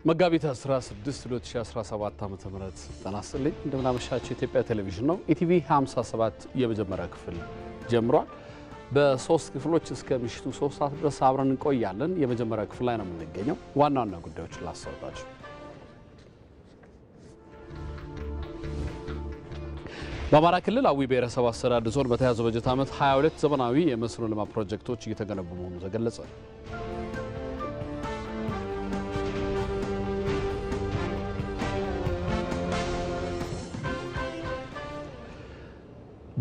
መጋቢት 16 2017 ዓ.ም ተናስልኝ እንደምናመሻችሁ ኢትዮጵያ ቴሌቪዥን ነው ኢቲቪ 57 የመጀመሪያ ክፍል ጀምሯል በሶስት ክፍሎች እስከ ምሽቱ 3 ሰዓት ድረስ አብረን እንቆያለን የመጀመሪያ ክፍል ላይ ነው የምንገኘው ዋና ዋና ጉዳዮችን ላስታውቃችሁ በአማራ ክልል አዊ ብሔረሰብ አስተዳደር ዞን በተያዘው በጀት ዓመት 22 ዘመናዊ የመስኖ ልማት ፕሮጀክቶች እየተገነቡ መሆኑ ተገለጸ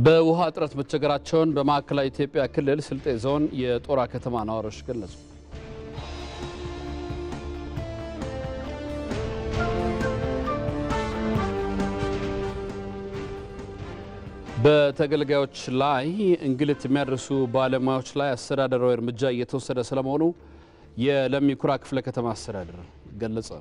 በውሃ እጥረት መቸገራቸውን በማዕከላዊ ኢትዮጵያ ክልል ስልጤ ዞን የጦራ ከተማ ነዋሪዎች ገለጹ። በተገልጋዮች ላይ እንግልት የሚያደርሱ ባለሙያዎች ላይ አስተዳደራዊ እርምጃ እየተወሰደ ስለመሆኑ የለሚ ኩራ ክፍለ ከተማ አስተዳደር ገለጸ።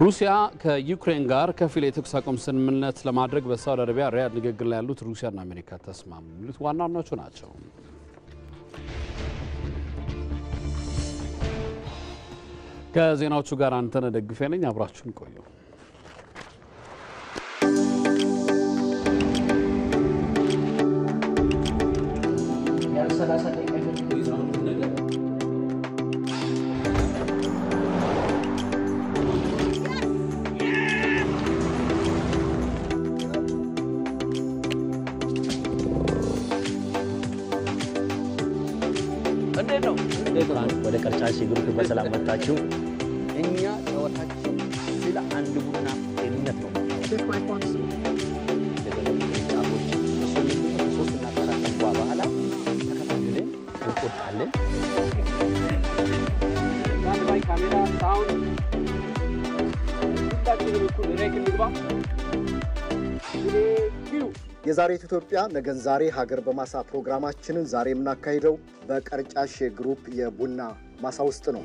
ሩሲያ ከዩክሬን ጋር ከፊል የተኩስ አቁም ስምምነት ለማድረግ በሳውዲ አረቢያ ሪያድ ንግግር ላይ ያሉት ሩሲያና አሜሪካ ተስማሙ የሚሉት ዋና ዋናዎቹ ናቸው። ከዜናዎቹ ጋር አንተነህ ደግፌ ነኝ አብራችሁን ቆዩ። ወደ ቀርጫሽ ግሩፕ በሰላም መጣችሁ እኛ ተወታችን ስለ አንድ ቡና ጤንነት ነው ሶስትና አራት በኋላ ተከታትለን እንቆጣለን ባይ ካሜራ ሳውንድ የዛሬት ኢትዮጵያ ነገን ዛሬ ሀገር በማሳ ፕሮግራማችንን ዛሬ የምናካሂደው በቀርጫሽ ግሩፕ የቡና ማሳ ውስጥ ነው።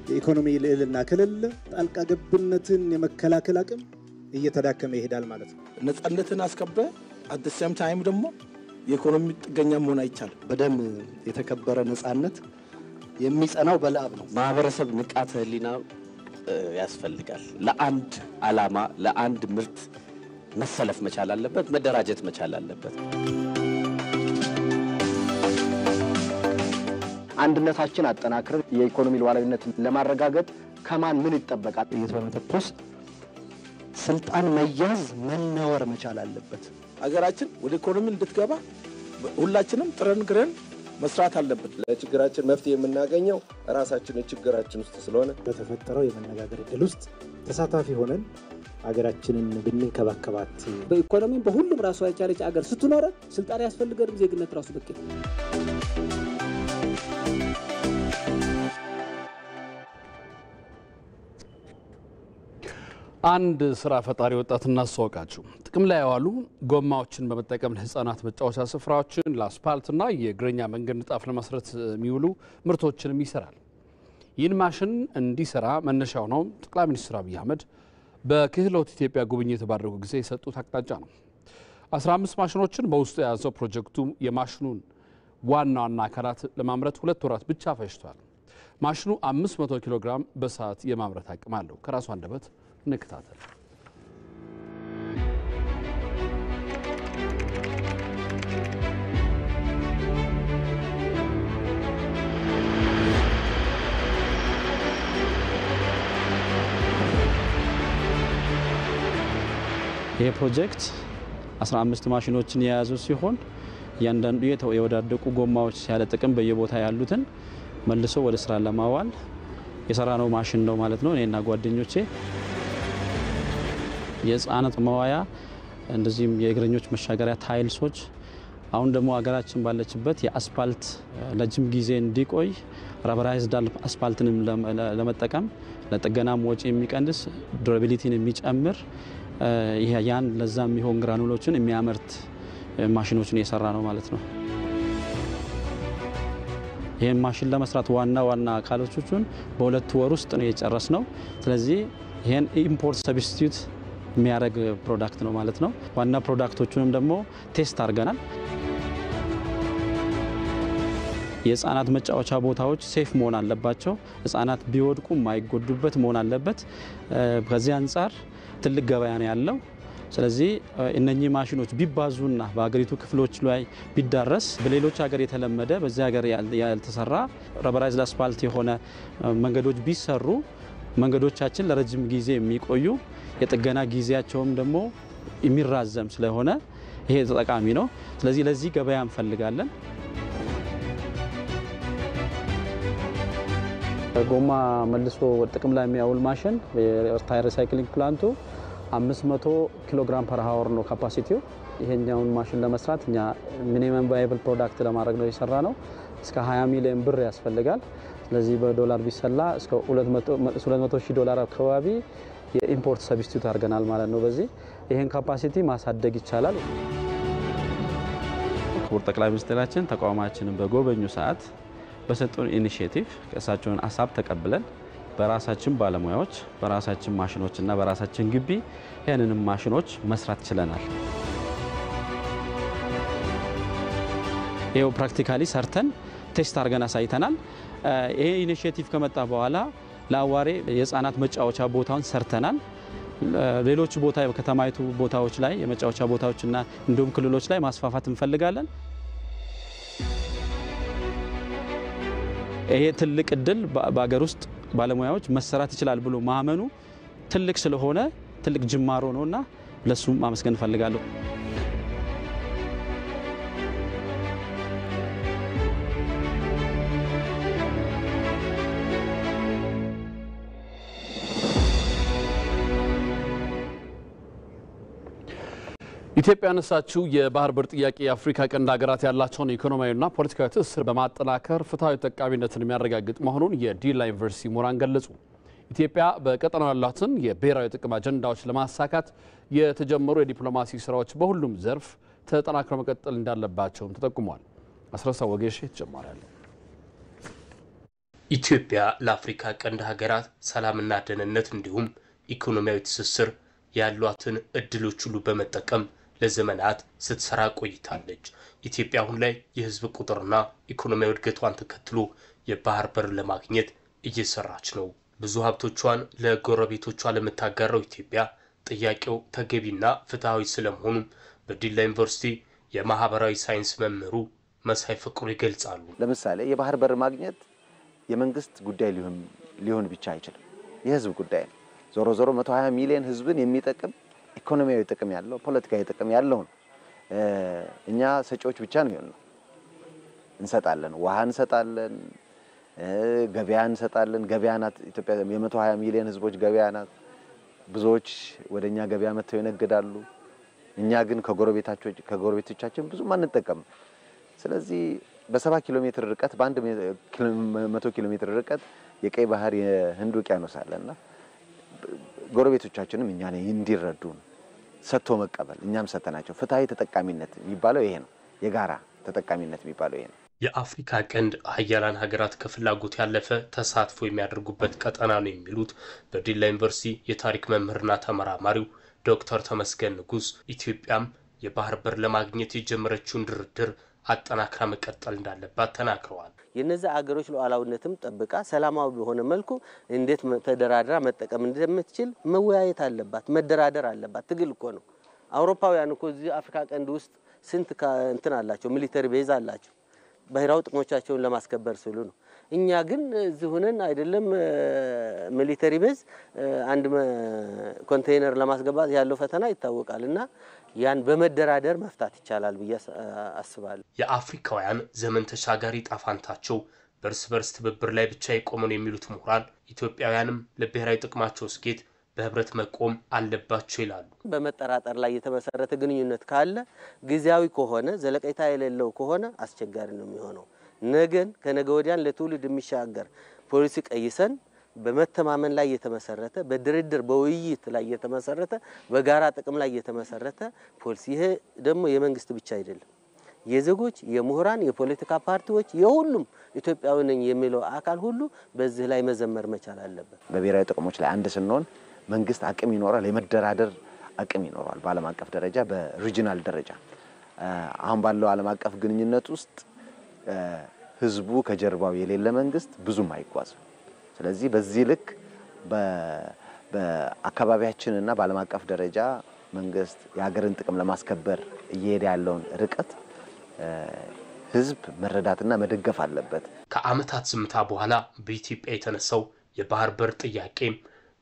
የኢኮኖሚ ልዕልና ክልል ጣልቃ ገብነትን የመከላከል አቅም እየተዳከመ ይሄዳል ማለት ነው። ነፃነትን አስከበ at the same time ደግሞ የኢኮኖሚ ጥገኛ መሆን አይቻልም። በደም የተከበረ ነፃነት የሚጸናው በላብ ነው። ማህበረሰብ ንቃተ ህሊና ያስፈልጋል። ለአንድ ዓላማ ለአንድ ምርት መሰለፍ መቻል አለበት፣ መደራጀት መቻል አለበት። አንድነታችን አጠናክረን የኢኮኖሚ ሉዓላዊነትን ለማረጋገጥ ከማን ምን ይጠበቃል? እየተመተኮስ ስልጣን መያዝ መነወር መቻል አለበት። ሀገራችን ወደ ኢኮኖሚ እንድትገባ ሁላችንም ጥረን ግረን መስራት አለበት። ለችግራችን መፍትሄ የምናገኘው ራሳችን ችግራችን ውስጥ ስለሆነ በተፈጠረው የመነጋገር እድል ውስጥ ተሳታፊ ሆነን ሀገራችንን ብንከባከባት በኢኮኖሚ በሁሉም ራሱ ያቻለች ሀገር ስትኖር ስልጣን ያስፈልገንም ዜግነት ራሱ በቂ አንድ ስራ ፈጣሪ ወጣት እናስተዋውቃችሁ። ጥቅም ላይ ያዋሉ ጎማዎችን በመጠቀም ለህፃናት መጫወቻ ስፍራዎችን ለአስፓልትና የእግረኛ መንገድ ንጣፍ ለመስራት የሚውሉ ምርቶችንም ይሰራል። ይህን ማሽን እንዲሰራ መነሻው ነው ጠቅላይ ሚኒስትር አብይ አህመድ በክህሎት ኢትዮጵያ ጉብኝት ባደረጉ ጊዜ የሰጡት አቅጣጫ ነው። 15 ማሽኖችን በውስጡ የያዘው ፕሮጀክቱ የማሽኑን ዋና ዋና አካላት ለማምረት 2 ወራት ብቻ ፈጅቷል። ማሽኑ 500 ኪሎ ግራም በሰዓት የማምረት አቅም አለው። ከራሱ አንደበት እንከታተል። ይሄ ፕሮጀክት 15 ማሽኖችን የያዙ ሲሆን ያንዳንዱ የወዳደቁ ጎማዎች ያለ ጥቅም በየቦታ ያሉትን መልሶ ወደ ስራ ለማዋል የሰራነው ማሽን ነው ማለት ነው። እኔና ጓደኞቼ የህፃናት መዋያ እንደዚህም የእግረኞች መሻገሪያ ታይልሶች አሁን ደግሞ ሀገራችን ባለችበት የአስፓልት ለጅም ጊዜ እንዲቆይ ረበራይዝድ አስፓልትንም ለመጠቀም ለጥገናም ወጪ የሚቀንስ ዱራቢሊቲን የሚጨምር ያን ለዛም የሚሆን ግራኑሎችን የሚያመርት ማሽኖችን የሰራ ነው ማለት ነው። ይሄን ማሽን ለመስራት ዋና አካሎቹን በ2 ወር ውስጥ ነው የጨረስነው። ስለዚህ ይሄን ኢምፖርት ሰብስቲዩት የሚያደርግ ፕሮዳክት ነው ማለት ነው። ዋና ፕሮዳክቶቹንም ደግሞ ቴስት አድርገናል። የህፃናት መጫወቻ ቦታዎች ሴፍ መሆን አለባቸው። ህፃናት ቢወድቁ የማይጎዱበት መሆን አለበት። ከዚህ አንጻር ትልቅ ገበያ ነው ያለው። ስለዚህ እነኚህ ማሽኖች ቢባዙና በአገሪቱ ክፍሎች ላይ ቢዳረስ በሌሎች ሀገር የተለመደ በዚህ ሀገር ያልተሰራ ረበራይዝድ አስፋልት የሆነ መንገዶች ቢሰሩ መንገዶቻችን ለረጅም ጊዜ የሚቆዩ የጥገና ጊዜያቸውም ደግሞ የሚራዘም ስለሆነ ይሄ ተጠቃሚ ነው። ስለዚህ ለዚህ ገበያ እንፈልጋለን። ጎማ መልሶ ጥቅም ላይ የሚያውል ማሽን የታየር ሪሳይክሊንግ ፕላንቱ 500 ኪሎግራም ፐር ሃወር ነው ካፓሲቲው። ይሄኛውን ማሽን ለመስራት እኛ ሚኒመም ቫያብል ፕሮዳክት ለማድረግ ነው የሰራ ነው። እስከ 20 ሚሊዮን ብር ያስፈልጋል። ስለዚህ በዶላር ቢሰላ እስከ 200,000 ዶላር አካባቢ የኢምፖርት ሰብስቲቱት አድርገናል ማለት ነው። በዚህ ይሄን ካፓሲቲ ማሳደግ ይቻላል። ክቡር ጠቅላይ ሚኒስትራችን ተቋማችንን በጎበኙ ሰዓት በሰጡን ኢኒሺዬቲቭ ከእሳቸውን ሀሳብ ተቀብለን በራሳችን ባለሙያዎች በራሳችን ማሽኖችና በራሳችን ግቢ ይህንንም ማሽኖች መስራት ችለናል። ይሄው ፕራክቲካሊ ሰርተን ቴስት አድርገን አሳይተናል። ይሄ ኢኒሺዬቲቭ ከመጣ በኋላ ለአዋሬ የህፃናት መጫወቻ ቦታውን ሰርተናል። ሌሎች ቦታ ከተማይቱ ቦታዎች ላይ የመጫወቻ ቦታዎችና እንዲሁም ክልሎች ላይ ማስፋፋት እንፈልጋለን። ይሄ ትልቅ እድል በአገር ውስጥ ባለሙያዎች መሰራት ይችላል ብሎ ማመኑ ትልቅ ስለሆነ ትልቅ ጅማሮ ነውና ለሱ ማመስገን ፈልጋለሁ። ኢትዮጵያ ያነሳችው የባህር በር ጥያቄ የአፍሪካ ቀንድ ሀገራት ያላቸውን ኢኮኖሚያዊና ፖለቲካዊ ትስስር በማጠናከር ፍትሃዊ ተጠቃሚነትን የሚያረጋግጥ መሆኑን የዲላ ዩኒቨርሲቲ ምሁራን ገለጹ። ኢትዮጵያ በቀጠናው ያላትን የብሔራዊ ጥቅም አጀንዳዎች ለማሳካት የተጀመሩ የዲፕሎማሲ ስራዎች በሁሉም ዘርፍ ተጠናክረው መቀጠል እንዳለባቸውም ተጠቁሟል። አስረሳ ወጌሽ ተጨማሪ አለ። ኢትዮጵያ ለአፍሪካ ቀንድ ሀገራት ሰላምና ደህንነት እንዲሁም ኢኮኖሚያዊ ትስስር ያሏትን እድሎች ሁሉ በመጠቀም ለዘመናት ስትሰራ ቆይታለች። ኢትዮጵያ አሁን ላይ የህዝብ ቁጥርና ኢኮኖሚያዊ እድገቷን ተከትሎ የባህር በር ለማግኘት እየሰራች ነው። ብዙ ሀብቶቿን ለጎረቤቶቿ ለምታጋራው ኢትዮጵያ ጥያቄው ተገቢና ፍትሃዊ ስለመሆኑ በዲላ ዩኒቨርሲቲ የማህበራዊ ሳይንስ መምህሩ መሳይ ፍቅሩ ይገልጻሉ። ለምሳሌ የባህር በር ማግኘት የመንግስት ጉዳይ ሊሆን ብቻ አይችልም፣ የህዝብ ጉዳይ ነው። ዞሮ ዞሮ 120 ሚሊዮን ህዝብን የሚጠቅም ኢኮኖሚያዊ ጥቅም ያለው ፖለቲካዊ ጥቅም ያለው ነው። እኛ ሰጪዎች ብቻ ነው ያለው። እንሰጣለን፣ ውሃ እንሰጣለን፣ ገበያ እንሰጣለን። ገበያ ናት ኢትዮጵያ። የ120 ሚሊዮን ህዝቦች ገበያ ናት። ብዙዎች ወደኛ ገበያ መጥተው ይነግዳሉ። እኛ ግን ከጎረቤቶቻችን ብዙ አንጠቀም። ስለዚህ በ7 ኪሎ ሜትር ርቀት በአንድ 100 ኪሎ ሜትር ርቀት የቀይ ባህር የህንድ ውቅያኖስ አለና ጎረቤቶቻችንም እኛ ነን እንዲረዱን ሰጥቶ መቀበል እኛም ሰተናቸው ፍትሃዊ ተጠቃሚነት የሚባለው ይሄ ነው። የጋራ ተጠቃሚነት የሚባለው ይሄ ነው። የአፍሪካ ቀንድ ሀያላን ሀገራት ከፍላጎት ያለፈ ተሳትፎ የሚያደርጉበት ቀጠና ነው የሚሉት በዲላ ዩኒቨርሲቲ የታሪክ መምህርና ተመራማሪው ዶክተር ተመስገን ንጉስ ኢትዮጵያም የባህር በር ለማግኘት የጀመረችውን ድርድር አጠናክራ መቀጠል እንዳለባት ተናግረዋል። የነዛ አገሮች ሉዓላዊነትም ጠብቃ ሰላማዊ በሆነ መልኩ እንዴት ተደራድራ መጠቀም እንደምትችል መወያየት አለባት፣ መደራደር አለባት። ትግል እኮ ነው። አውሮፓውያን እኮ እዚህ አፍሪካ ቀንድ ውስጥ ስንት እንትን አላቸው፣ ሚሊተሪ ቤዝ አላቸው፣ ባህራዊ ጥቅሞቻቸውን ለማስከበር ሲሉ ነው። እኛ ግን እዚህ ሆነን አይደለም ሚሊተሪ ቤዝ አንድ ኮንቴይነር ለማስገባት ያለው ፈተና ይታወቃልና ያን በመደራደር መፍታት ይቻላል ብዬ አስባለሁ። የአፍሪካውያን ዘመን ተሻጋሪ ጣፋንታቸው በርስ በርስ ትብብር ላይ ብቻ የቆመ ነው የሚሉት ምሁራን ኢትዮጵያውያንም ለብሔራዊ ጥቅማቸው ስኬት በህብረት መቆም አለባቸው ይላሉ። በመጠራጠር ላይ የተመሰረተ ግንኙነት ካለ ጊዜያዊ ከሆነ ዘለቀታ የሌለው ከሆነ አስቸጋሪ ነው የሚሆነው። ነገን ከነገ ወዲያን ለትውልድ የሚሻገር ፖሊሲ ቀይሰን በመተማመን ላይ የተመሰረተ በድርድር በውይይት ላይ የተመሰረተ በጋራ ጥቅም ላይ የተመሰረተ ፖሊሲ ይሄ ደግሞ የመንግስት ብቻ አይደለም፣ የዜጎች የምሁራን የፖለቲካ ፓርቲዎች የሁሉም ኢትዮጵያዊ ነኝ የሚለው አካል ሁሉ በዚህ ላይ መዘመር መቻል አለበት። በብሔራዊ ጥቅሞች ላይ አንድ ስንሆን መንግስት አቅም ይኖራል፣ የመደራደር አቅም ይኖራል በዓለም አቀፍ ደረጃ በሪጂናል ደረጃ አሁን ባለው ዓለም አቀፍ ግንኙነት ውስጥ ህዝቡ ከጀርባው የሌለ መንግስት ብዙም አይጓዝም ስለዚህ በዚህ ልክ በአካባቢያችንና በዓለም አቀፍ ደረጃ መንግስት የሀገርን ጥቅም ለማስከበር እየሄደ ያለውን ርቀት ህዝብ መረዳትና መደገፍ አለበት ከአመታት ዝምታ በኋላ በኢትዮጵያ የተነሳው የባህር በር ጥያቄ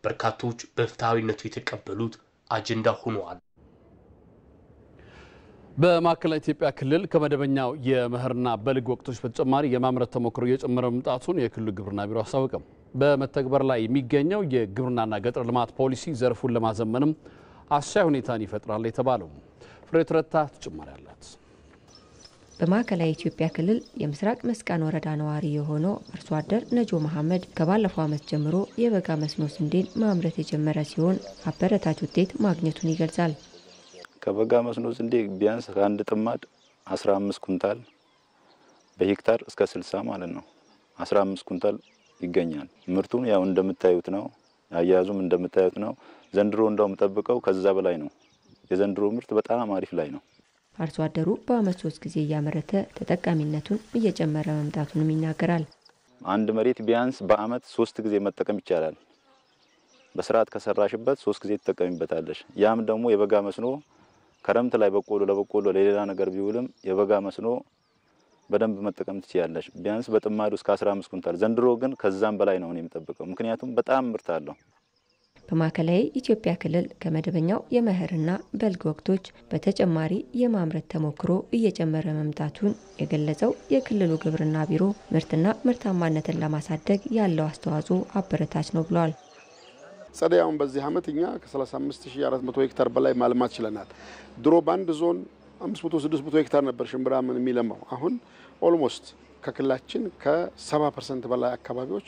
በርካቶች በፍትሃዊነቱ የተቀበሉት አጀንዳ ሆኗል በማዕከላዊ ኢትዮጵያ ክልል ከመደበኛው የመኸርና በልግ ወቅቶች በተጨማሪ የማምረት ተሞክሮ እየጨመረ መምጣቱን የክልሉ ግብርና ቢሮ አስታወቀ በመተግበር ላይ የሚገኘው የግብርናና ገጠር ልማት ፖሊሲ ዘርፉን ለማዘመንም አስቻይ ሁኔታን ይፈጥራል የተባለው ፍሬት ረታ ተጨማሪ አላት በማዕከላዊ ኢትዮጵያ ክልል የምስራቅ መስቃን ወረዳ ነዋሪ የሆነው አርሶ አደር ነጆ መሐመድ ከባለፈው ዓመት ጀምሮ የበጋ መስኖ ስንዴን ማምረት የጀመረ ሲሆን አበረታች ውጤት ማግኘቱን ይገልጻል ከበጋ መስኖ ስንዴ ቢያንስ ከአንድ ጥማድ 15 ኩንታል በሄክታር እስከ 60 ማለት ነው 15 ኩንታል ይገኛል ምርቱን ያው እንደምታዩት ነው አያያዙም እንደምታዩት ነው ዘንድሮ እንደውም ተጠብቀው ከዛ በላይ ነው የዘንድሮ ምርት በጣም አሪፍ ላይ ነው አርሶ አደሩ በአመት 3 ጊዜ ያመረተ ተጠቃሚነቱን እየጨመረ መምጣቱንም ይናገራል አንድ መሬት ቢያንስ በአመት 3 ጊዜ መጠቀም ይቻላል በስርዓት ከሰራሽበት 3 ጊዜ ተጠቀሚበታለሽ ያም ደግሞ የበጋ መስኖ ከረምት ላይ ለበቆሎ ለሌላ ነገር ቢውልም የበጋ መስኖ በደንብ መጠቀም ትችያለሽ ቢያንስ በጥማዱ እስከ 15 ኩንታል ዘንድሮ ግን ከዛም በላይ ነው የሚጠብቀው ምክንያቱም በጣም ምርት አለው በማዕከላዊ ኢትዮጵያ ክልል ከመደበኛው የመኸርና በልግ ወቅቶች በተጨማሪ የማምረት ተሞክሮ እየጨመረ መምጣቱን የገለጸው የክልሉ ግብርና ቢሮ ምርትና ምርታማነትን ለማሳደግ ያለው አስተዋጽኦ አበረታች ነው ብሏል ጸደያውን በዚህ አመት እኛ ከ35400 ሄክታር በላይ ማልማት ችለናል ድሮ ባንድ ዞን 500-600 ሄክታር ነበር ሽምብራ ምን የሚለማው አሁን ኦልሞስት ከክልላችን ከ70% በላይ አካባቢዎች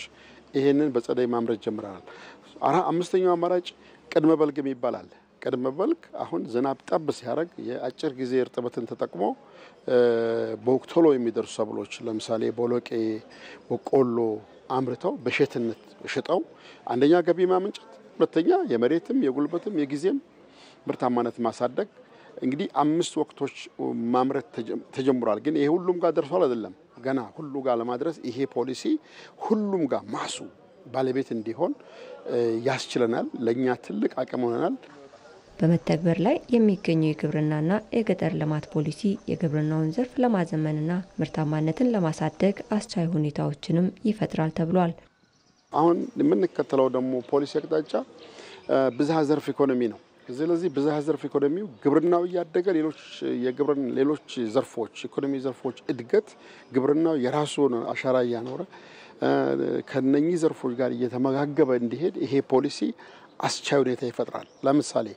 ይሄንን በጸደይ ማምረት ጀምረናል አምስተኛው አማራጭ ቅድመ በልግ ይባላል ቅድመ በልግ አሁን ዝናብ ጠብ ሲያደርግ የአጭር ጊዜ እርጥበትን ተጠቅሞ በወቅቶሎ የሚደርሱ ሰብሎች ለምሳሌ ቦሎቄ በቆሎ አምርተው በሸትነት ሽጠው አንደኛ ገቢ ማመንጨት ሁለተኛ የመሬትም የጉልበትም የጊዜም ምርታማነት ማሳደግ እንግዲህ 5 ወቅቶች ማምረት ተጀምሯል ግን ይሄ ሁሉም ጋር ደርሷል አይደለም ገና ሁሉ ጋር ለማድረስ ይሄ ፖሊሲ ሁሉም ጋር ማሱ ባለቤት እንዲሆን ያስችለናል ለኛ ትልቅ አቅም ሆነናል በመተግበር ላይ የሚገኘው የግብርናና የገጠር ልማት ፖሊሲ የግብርናውን ዘርፍ ለማዘመንና ምርታማነትን ለማሳደግ አስቻይ ሁኔታዎችንም ይፈጥራል ተብሏል አሁን የምንከተለው ደግሞ ፖሊሲ አቅጣጫ ብዝሃ ዘርፍ ኢኮኖሚ ነው ስለዚህ ብዝሃ ዘርፍ ኢኮኖሚው ግብርናው ያደገ ሌሎች ዘርፎች ኢኮኖሚ ዘርፎች እድገት ግብርናው የራሱን አሻራ ያኖረ ከነኚህ ዘርፎች ጋር እየተመጋገበ እንዲሄድ ይሄ ፖሊሲ አስቻይ ሁኔታ ይፈጥራል ለምሳሌ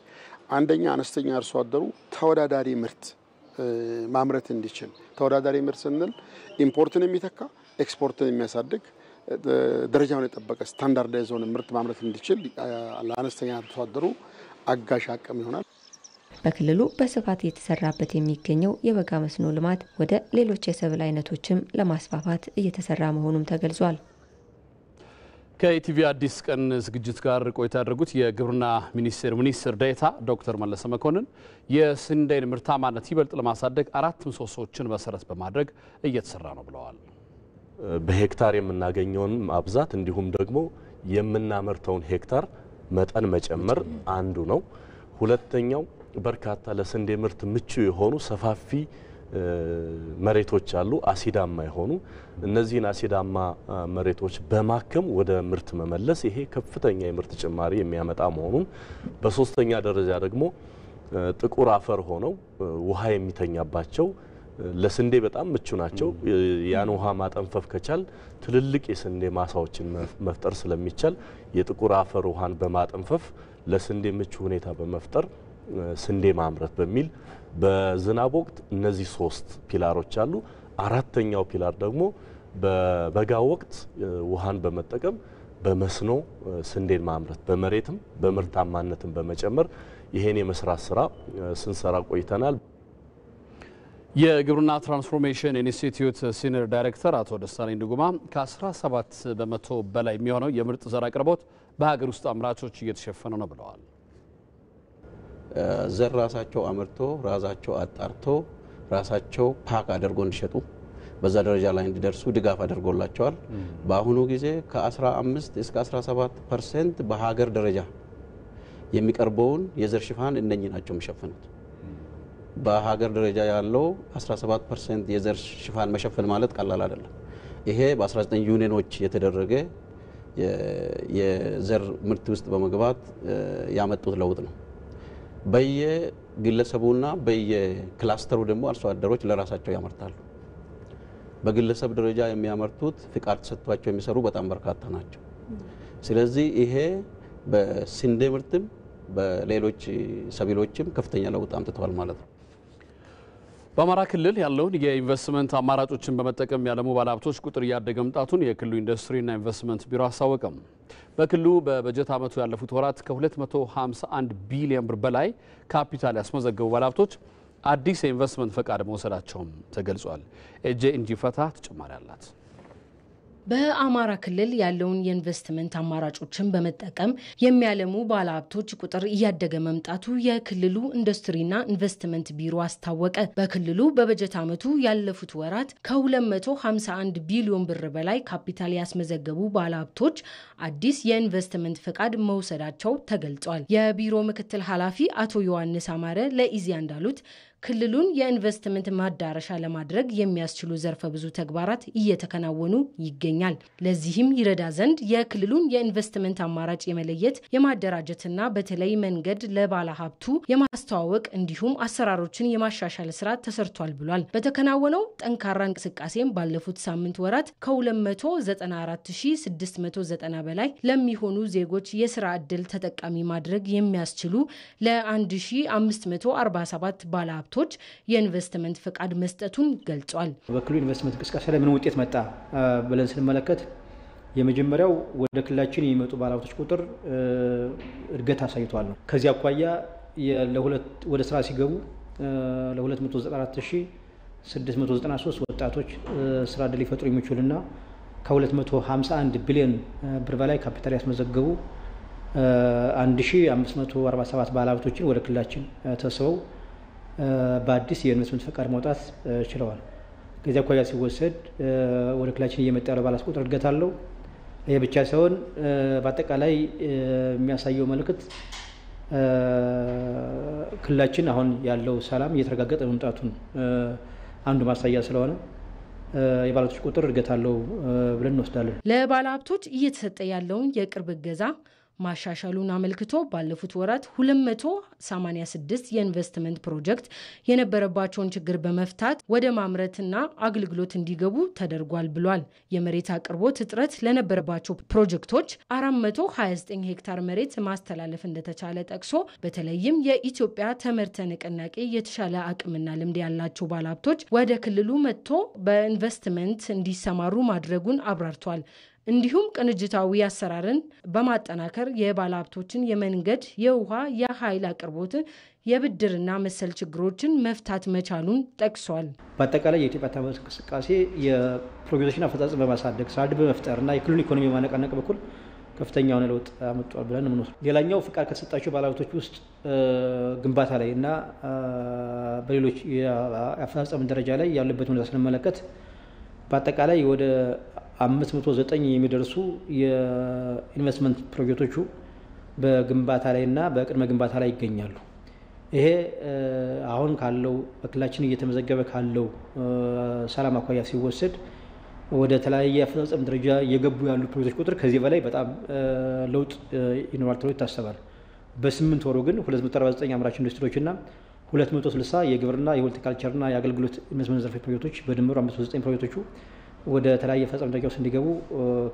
አንደኛ አነስተኛ አርሶ አደሩ ተወዳዳሪ ምርት ማምረት እንዲችል ተወዳዳሪ ምርት ስንል ኢምፖርትን የሚተካ ኤክስፖርትን የሚያሳድግ ደረጃውን የጠበቀ ስታንዳርዳይዝ ሆነ ምርት ማምረት እንዲችል ለአነስተኛ አርሶ አደሩ አጋዥ አቅም ይሆናል በክልሉ በስፋት የተሰራበት የሚገኘው የበጋ መስኖ ልማት ወደ ሌሎች የሰብል አይነቶችም ለማስፋፋት እየተሰራ መሆኑም ተገልጿል ከኢቲቪ አዲስ ቀን ዝግጅት ጋር ቆይታ ያደረጉት የግብርና ሚኒስትር ዴኤታ ዶክተር መለሰ መኮንን የስንዴን ምርታማነት ይበልጥ ለማሳደግ 4 ምሰሶችን መሰረት በማድረግ እየተሰራ ነው ብለዋል በሄክታር የምናገኘውን ማብዛት እንዲሁም ደግሞ የምናመርተውን ሄክታር መጠን መጨመር አንዱ ነው ሁለተኛው በርካታ ለስንዴ ምርት ምቹ የሆኑ ሰፋፊ መሬቶች አሉ አሲዳማ የሆኑ እነዚህን አሲዳማ መሬቶች በማከም ወደ ምርት መመለስ ይሄ ከፍተኛ የምርት ጭማሪ የሚያመጣ መሆኑን በሶስተኛ ደረጃ ደግሞ ጥቁር አፈር ሆነው ውሃ የሚተኛባቸው ለስንዴ በጣም ምቹ ናቸው ያን ውሃ ማጠንፈፍ ከቻል ትልልቅ የስንዴ ማሳዎችን መፍጠር ስለሚቻል የጥቁር አፈር ውሃን በማጠንፈፍ ለስንዴ ምቹ ሁኔታ በመፍጠር ስንዴ ማምረት በሚል በዝናብ ወቅት እነዚህ 3 ፒላሮች አሉ አራተኛው ፒላር ደግሞ በበጋ ወቅት ውሃን በመጠቀም በመስኖ ስንዴን ማምረት በመሬትም በምርታማነትም በመጨመር ይሄን የመስራት ስራ ስንሰራ ቆይተናል የግብርና ትራንስፎርሜሽን ኢንስቲትዩት ሲኒየር ዳይሬክተር አቶ ደሳለኝ ድጉማ ከ17 በመቶ በላይ የሚሆነው የምርጥ ዘር አቅርቦት በሀገር ውስጥ አምራቾች እየተሸፈነ ነው ብለዋል ዘር ራሳቸው አምርቶ ራሳቸው አጣርቶ ራሳቸው ፓክ አድርጎ እንዲሸጡ በዛ ደረጃ ላይ እንዲደርሱ ድጋፍ አድርጎላቸዋል። በአሁኑ ጊዜ ከ15 እስከ 17% በሀገር ደረጃ የሚቀርበውን የዘር ሽፋን እነኚህ ናቸው የሚሸፍኑት። በሀገር ደረጃ ያለው 17% የዘር ሽፋን መሸፈን ማለት ቀላል አይደለም። ይሄ በ19 ዩኒየኖች የተደረገ የዘር ምርት ውስጥ በመግባት ያመጡት ለውጥ ነው። በየግለሰቡና በየክላስተሩ ደግሞ አርሶ አደሮች ለራሳቸው ያመርታሉ። በግለሰብ ደረጃ የሚያመርቱት ፍቃድ ተሰጥቷቸው የሚሰሩ በጣም በርካታ ናቸው። ስለዚህ ይሄ በስንዴ ምርትም በሌሎች ሰብሎችም ከፍተኛ ለውጥ አምጥተዋል ማለት ነው። በአማራ ክልል ያለውን የኢንቨስትመንት አማራጮችን በመጠቀም ያለሙ ባለሀብቶች ቁጥር እያደገ መምጣቱን የክልሉ ኢንዱስትሪና ኢንቨስትመንት ቢሮ አስታወቀም። በክልሉ በበጀት ዓመቱ ያለፉት ወራት ከ251 ቢሊዮን ብር በላይ ካፒታል ያስመዘገቡ ባለሀብቶች አዲስ የኢንቨስትመንት ፈቃድ መውሰዳቸውም ተገልጿል። ኤጄ እንጂ ፈታ ተጨማሪ አላት። በአማራ ክልል ያለውን የኢንቨስትመንት አማራጮችን በመጠቀም የሚያለሙ ባለሀብቶች ቁጥር እያደገ መምጣቱ የክልሉ ኢንዱስትሪና ኢንቨስትመንት ቢሮ አስታወቀ። በክልሉ በበጀት ዓመቱ ያለፉት ወራት ከ251 ቢሊዮን ብር በላይ ካፒታል ያስመዘገቡ ባለሀብቶች አዲስ የኢንቨስትመንት ፈቃድ መውሰዳቸው ተገልጿል። የቢሮ ምክትል ኃላፊ አቶ ዮሐንስ አማረ ለኢዜአ እንዳሉት ክልሉን የኢንቨስትመንት ማዳረሻ ለማድረግ የሚያስችሉ ዘርፈ ብዙ ተግባራት እየተከናወኑ ይገኛል። ለዚህም ይረዳ ዘንድ የክልሉን የኢንቨስትመንት አማራጭ የመለየት የማደራጀትና በተለይ መንገድ ለባለ ሀብቱ የማስተዋወቅ እንዲሁም አሰራሮችን የማሻሻል ስራ ተሰርቷል ብሏል። በተከናወነው ጠንካራ እንቅስቃሴም ባለፉት ሳምንት ወራት ከ294,690 በላይ ለሚሆኑ ዜጎች የስራ ዕድል ተጠቃሚ ማድረግ የሚያስችሉ ለ1547 ባለ የኢንቨስትመንት ፈቃድ መስጠቱን ገልጿል። በክልሉ ኢንቨስትመንት እንቅስቃሴ ላይ ምን ውጤት መጣ ብለን ስንመለከት የመጀመሪያው ወደ ክልላችን የሚመጡ ባለሀብቶች ቁጥር እድገት አሳይቷል ነው። ከዚህ አኳያ ወደ ስራ ሲገቡ ለ294,693 ወጣቶች ስራ ዕድል ሊፈጥሩ የሚችሉና ከ251 ቢሊዮን ብር በላይ ካፒታል ያስመዘገቡ 1547 ባለሀብቶችን ወደ ክልላችን ተሰበው በአዲስ የኢንቨስትመንት ፈቃድ ማውጣት ችለዋል። ከዚያ አኳያ ሲወሰድ ወደ ክልላችን እየመጣ ያለው ባለሀብት ቁጥር እድገት አለው። ይህ ብቻ ሳይሆን በአጠቃላይ የሚያሳየው መልእክት ክልላችን አሁን ያለው ሰላም እየተረጋገጠ መምጣቱን አንዱ ማሳያ ስለሆነ የባለሀብቶች ቁጥር እድገት አለው ብለን እንወስዳለን። ለባለሀብቶች እየተሰጠ ያለውን የቅርብ እገዛ ማሻሻሉን አመልክቶ ባለፉት ወራት 286 የኢንቨስትመንት ፕሮጀክት የነበረባቸውን ችግር በመፍታት ወደ ማምረትና አገልግሎት እንዲገቡ ተደርጓል ብሏል። የመሬት አቅርቦት እጥረት ለነበረባቸው ፕሮጀክቶች 429 ሄክታር መሬት ማስተላለፍ እንደተቻለ ጠቅሶ በተለይም የኢትዮጵያ ተመርተ ንቅናቄ የተሻለ አቅምና ልምድ ያላቸው ባለሀብቶች ወደ ክልሉ መጥቶ በኢንቨስትመንት እንዲሰማሩ ማድረጉን አብራርቷል። እንዲሁም ቅንጅታዊ አሰራርን በማጠናከር የባለሀብቶችን የመንገድ፣ የውሃ፣ የኃይል አቅርቦት፣ የብድርና መሰል ችግሮችን መፍታት መቻሉን ጠቅሷል። በአጠቃላይ የኢትዮጵያ ተመርተ እንቅስቃሴ የፕሮጀክቶችን አፈጻጸም በማሳደግ ስራ ዕድል በመፍጠርና የክልሉን ኢኮኖሚ በማነቃነቅ በኩል ከፍተኛ የሆነ ለውጥ አመጣዋል ብለን የምንወስደው። ሌላኛው ፍቃድ ከተሰጣቸው ባለሀብቶች ውስጥ ግንባታ ላይ እና በሌሎች የአፈጻጸም ደረጃ ላይ ያሉበት ሁኔታ ስንመለከት በአጠቃላይ ወደ 509 የሚደርሱ የኢንቨስትመንት ፕሮጀክቶቹ በግንባታ ላይ እና በቅድመ ግንባታ ላይ ይገኛሉ። ይሄ አሁን ካለው በክልላችን እየተመዘገበ ካለው ሰላም አኳያ ሲወሰድ ወደ ተለያየ አፈጻጸም ደረጃ የገቡ ያሉ ፕሮጀክቶች ቁጥር ከዚህ በላይ በጣም ለውጥ ይኖራል ተብሎ ይታሰባል። በ8 ወሩ ግን 249 አምራች ኢንዱስትሪዎችና 260 የግብርና የሆርቲካልቸርና የአገልግሎት ኢንቨስትመንት ዘርፍ ፕሮጀክቶች በድምሩ 509 ፕሮጀክቶቹ ወደ ተለያየ አፈጻጸም ደረጃ ውስጥ እንዲገቡ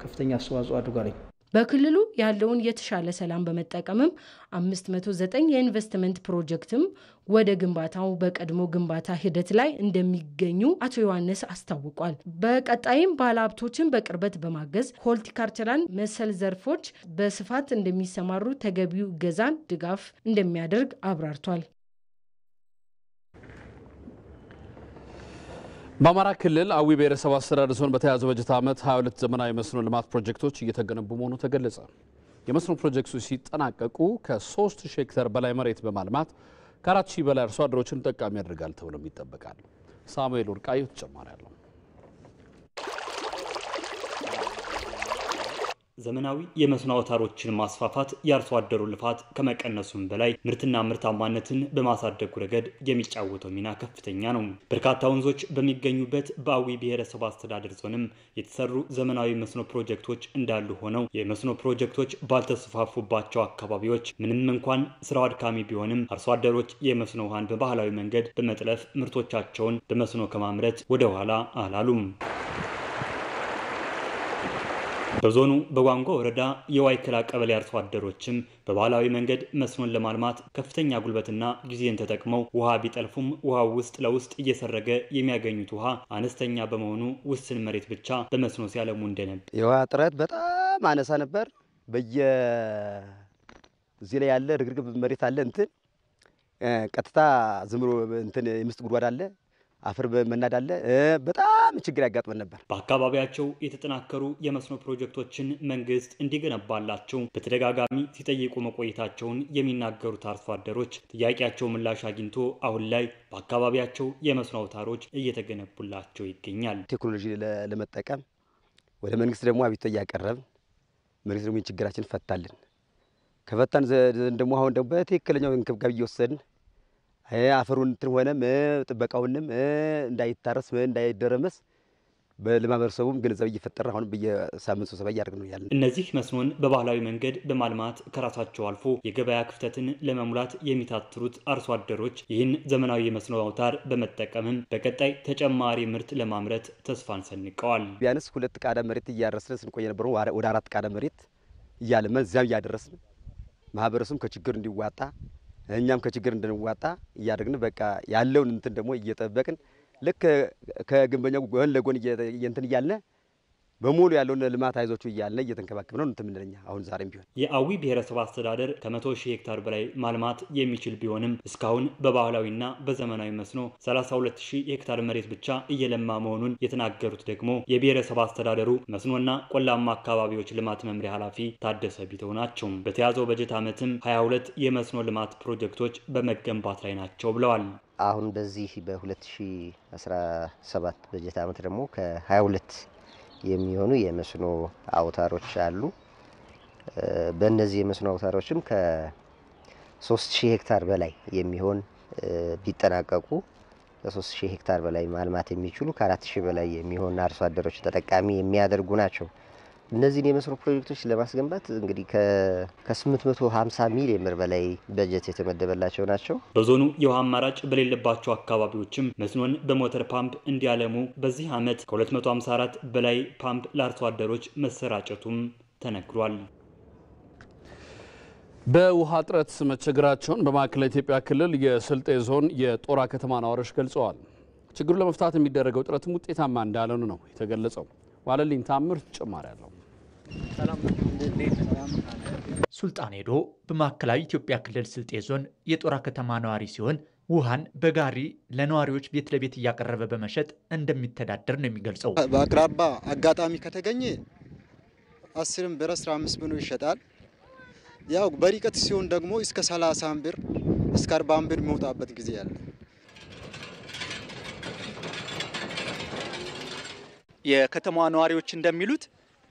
ከፍተኛ አስተዋጽኦ አድርጓል። በክልሉ ያለውን የተሻለ ሰላም በመጠቀምም 509 የኢንቨስትመንት ፕሮጀክትም ወደ ግንባታው በቀድሞ ግንባታ ሂደት ላይ እንደሚገኙ አቶ ዮሐንስ አስታውቋል። በቀጣይም ባለሀብቶችን በቅርበት በማገዝ ሆርቲካልቸራል መሰል ዘርፎች በስፋት እንደሚሰማሩ ተገቢው እገዛን ድጋፍ እንደሚያደርግ አብራርቷል። በአማራ ክልል አዊ ብሔረሰብ አስተዳደር ዞን በተያዘው በጀት ዓመት 22 ዘመናዊ መስኖ ልማት ፕሮጀክቶች እየተገነቡ መሆኑ ተገለጸ። የመስኖ ፕሮጀክቶች ሲጠናቀቁ ከ3000 ሄክታር በላይ መሬት በማልማት ከ4000 በላይ አርሶ አደሮችን ተጠቃሚ ያደርጋል ተብሎም ይጠበቃል። ሳሙኤል ወርቃዩ ተጨማሪ አለው። ዘመናዊ የመስኖ አውታሮችን ማስፋፋት የአርሶ አደሩ ልፋት ከመቀነሱም በላይ ምርትና ምርታማነትን በማሳደጉ ረገድ የሚጫወተው ሚና ከፍተኛ ነው። በርካታ ወንዞች በሚገኙበት በአዊ ብሔረሰብ አስተዳደር ዞንም የተሰሩ ዘመናዊ መስኖ ፕሮጀክቶች እንዳሉ ሆነው የመስኖ ፕሮጀክቶች ባልተስፋፉባቸው አካባቢዎች ምንም እንኳን ስራው አድካሚ ቢሆንም አርሶ አደሮች የመስኖ ውሃን በባህላዊ መንገድ በመጥለፍ ምርቶቻቸውን በመስኖ ከማምረት ወደ ኋላ አላሉም። በዞኑ በዋንጎ ወረዳ የዋይክላ ቀበሌ አርሶ አደሮችም በባህላዊ መንገድ መስኖን ለማልማት ከፍተኛ ጉልበትና ጊዜን ተጠቅመው ውሃ ቢጠልፉም ውሃው ውስጥ ለውስጥ እየሰረገ የሚያገኙት ውሃ አነስተኛ በመሆኑ ውስን መሬት ብቻ በመስኖ ሲያለሙ እንደነበር የውሃ ጥረት በጣም አነሳ ነበር። እዚህ ላይ ያለ ርግርግ መሬት አለ ቀጥታ ዝም ብሎ የምስጥ ጉድጓድ አለ አፈር በመናድ አለ በጣም ችግር ያጋጥመን ነበር። በአካባቢያቸው የተጠናከሩ የመስኖ ፕሮጀክቶችን መንግስት እንዲገነባላቸው በተደጋጋሚ ሲጠይቁ መቆየታቸውን የሚናገሩት አርሶ አደሮች ጥያቄያቸው ምላሽ አግኝቶ አሁን ላይ በአካባቢያቸው የመስኖ አውታሮች እየተገነቡላቸው ይገኛል። ቴክኖሎጂ ለመጠቀም ወደ መንግስት ደግሞ አቤቱታ እያቀረብን መንግስት ደግሞ ችግራችን ፈታልን። ከፈታን ደግሞ አሁን ደግሞ በትክክለኛው እንክብካቤ እየወሰድን አፈሩን ሆነም ጥበቃውንም እንዳይታረስ እንዳይደረመስ በለማህበረሰቡም ግንዛቤ እየፈጠረ አሁን በየሳምንቱ ስብሰባ እያደረግን ነው ያለን። እነዚህ መስኖን በባህላዊ መንገድ በማልማት ከራሳቸው አልፎ የገበያ ክፍተትን ለመሙላት የሚታትሩት አርሶ አደሮች ይህን ዘመናዊ የመስኖ አውታር በመጠቀምም በቀጣይ ተጨማሪ ምርት ለማምረት ተስፋን ሰንቀዋል። ቢያንስ 2 ቃዳ መሬት እያረስን ስንቆይ ነበረው ወደ 4 ቃዳ መሬት እያለመን እዚያም እያደረስን ማህበረሰቡም ከችግር እንዲዋጣ እኛም ከችግር እንድንዋጣ እያደረግን በቃ ያለውን ደግሞ እየጠበቅን ልክ ከግንበኛው ጎን ለጎን እያልን በሙሉ ያለውን ልማት አይዞቹ እያልን እየተንከባከብነው ምንለኛ አሁን ዛሬም ቢሆን የአዊ ብሔረሰብ አስተዳደር ከ100,000 ሄክታር በላይ ማልማት የሚችል ቢሆንም እስካሁን በባህላዊና በዘመናዊ መስኖ 32,000 ሄክታር መሬት ብቻ እየለማ መሆኑን የተናገሩት ደግሞ የብሔረሰብ አስተዳደሩ መስኖና ቆላማ አካባቢዎች ልማት መምሪያ ኃላፊ ታደሰ ቢተው ናቸው። በተያዘው በጀት ዓመትም 22 የመስኖ ልማት ፕሮጀክቶች በመገንባት ላይ ናቸው ብለዋል። አሁን በዚህ በ2017 በጀት ዓመት ደግሞ ከ22 የሚሆኑ የመስኖ አውታሮች አሉ። በእነዚህ የመስኖ አውታሮችም ከ3000 ሄክታር በላይ የሚሆን ቢጠናቀቁ ከ3000 ሄክታር በላይ ማልማት የሚችሉ ከ4000 በላይ የሚሆን አርሶ አደሮች ተጠቃሚ የሚያደርጉ ናቸው። እነዚህን የመስኖ ፕሮጀክቶች ለማስገንባት እንግዲህ ከ850 ሚሊዮን ብር በላይ በጀት የተመደበላቸው ናቸው። በዞኑ የውሃ አማራጭ በሌለባቸው አካባቢዎችም መስኖን በሞተር ፓምፕ እንዲያለሙ በዚህ ዓመት ከ254 በላይ ፓምፕ ለአርሶ አደሮች መሰራጨቱም ተነግሯል። በውሃ እጥረት መቸገራቸውን በማዕከላዊ ኢትዮጵያ ክልል የስልጤ ዞን የጦራ ከተማ ነዋሪዎች ገልጸዋል። ችግሩን ለመፍታት የሚደረገው ጥረትም ውጤታማ እንዳልሆነ ነው የተገለጸው። ዋለልኝ ታምር ተጨማሪ አለው። ሱልጣን ሄዶ በማዕከላዊ ኢትዮጵያ ክልል ስልጤ ዞን የጦራ ከተማ ነዋሪ ሲሆን ውሃን በጋሪ ለነዋሪዎች ቤት ለቤት እያቀረበ በመሸጥ እንደሚተዳደር ነው የሚገልጸው። በአቅራባ አጋጣሚ ከተገኘ 10 ብር 15 ብር ይሸጣል። ያው በርቀት ሲሆን ደግሞ እስከ 30 ብር እስከ 40 ብር የሚወጣበት ጊዜ አለ። የከተማዋ ነዋሪዎች እንደሚሉት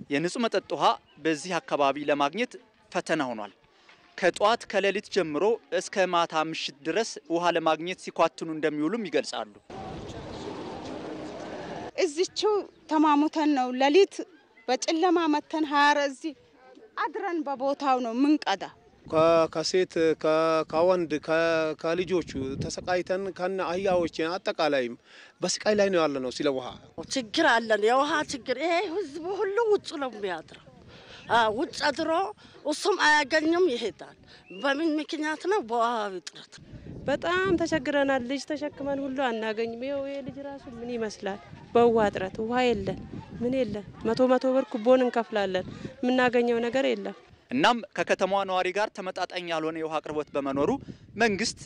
የንጹህ መጠጥ ውሃ በዚህ አካባቢ ለማግኘት ፈተና ሆኗል። ከጧት ከሌሊት ጀምሮ እስከ ማታ ምሽት ድረስ ውሃ ለማግኘት ሲኳትኑ እንደሚውሉም ይገልጻሉ። እዚቹ ተማሙተን ነው ሌሊት በጨለማ መተን ሀያረ እዚህ አድረን በቦታው ነው ምንቀዳ። ከሴት ከወንድ ከልጆቹ ተሰቃይተን ከነ አህያዎች አጠቃላይም በስቃይ ላይ ነው ያለነው። ስለ ውሃ ችግር አለን፣ የውሃ ችግር። ይሄ ህዝቡ ሁሉ ውጭ ነው የሚያድረው። ውጭ አድሮ እሱም አያገኝም ይሄዳል። በምን ምክንያት ነው? በውሃ እጥረት በጣም ተቸግረናል። ልጅ ተሸክመን ሁሉ አናገኝም። ይሄ ልጅ ራሱ ምን ይመስላል? በውሃ እጥረት ውሃ የለን ምን የለን። 100 ብር ኩቦን እንከፍላለን፣ የምናገኘው ነገር የለም። እናም ከከተማዋ ነዋሪ ጋር ተመጣጣኝ ያልሆነ የውሃ አቅርቦት በመኖሩ መንግስት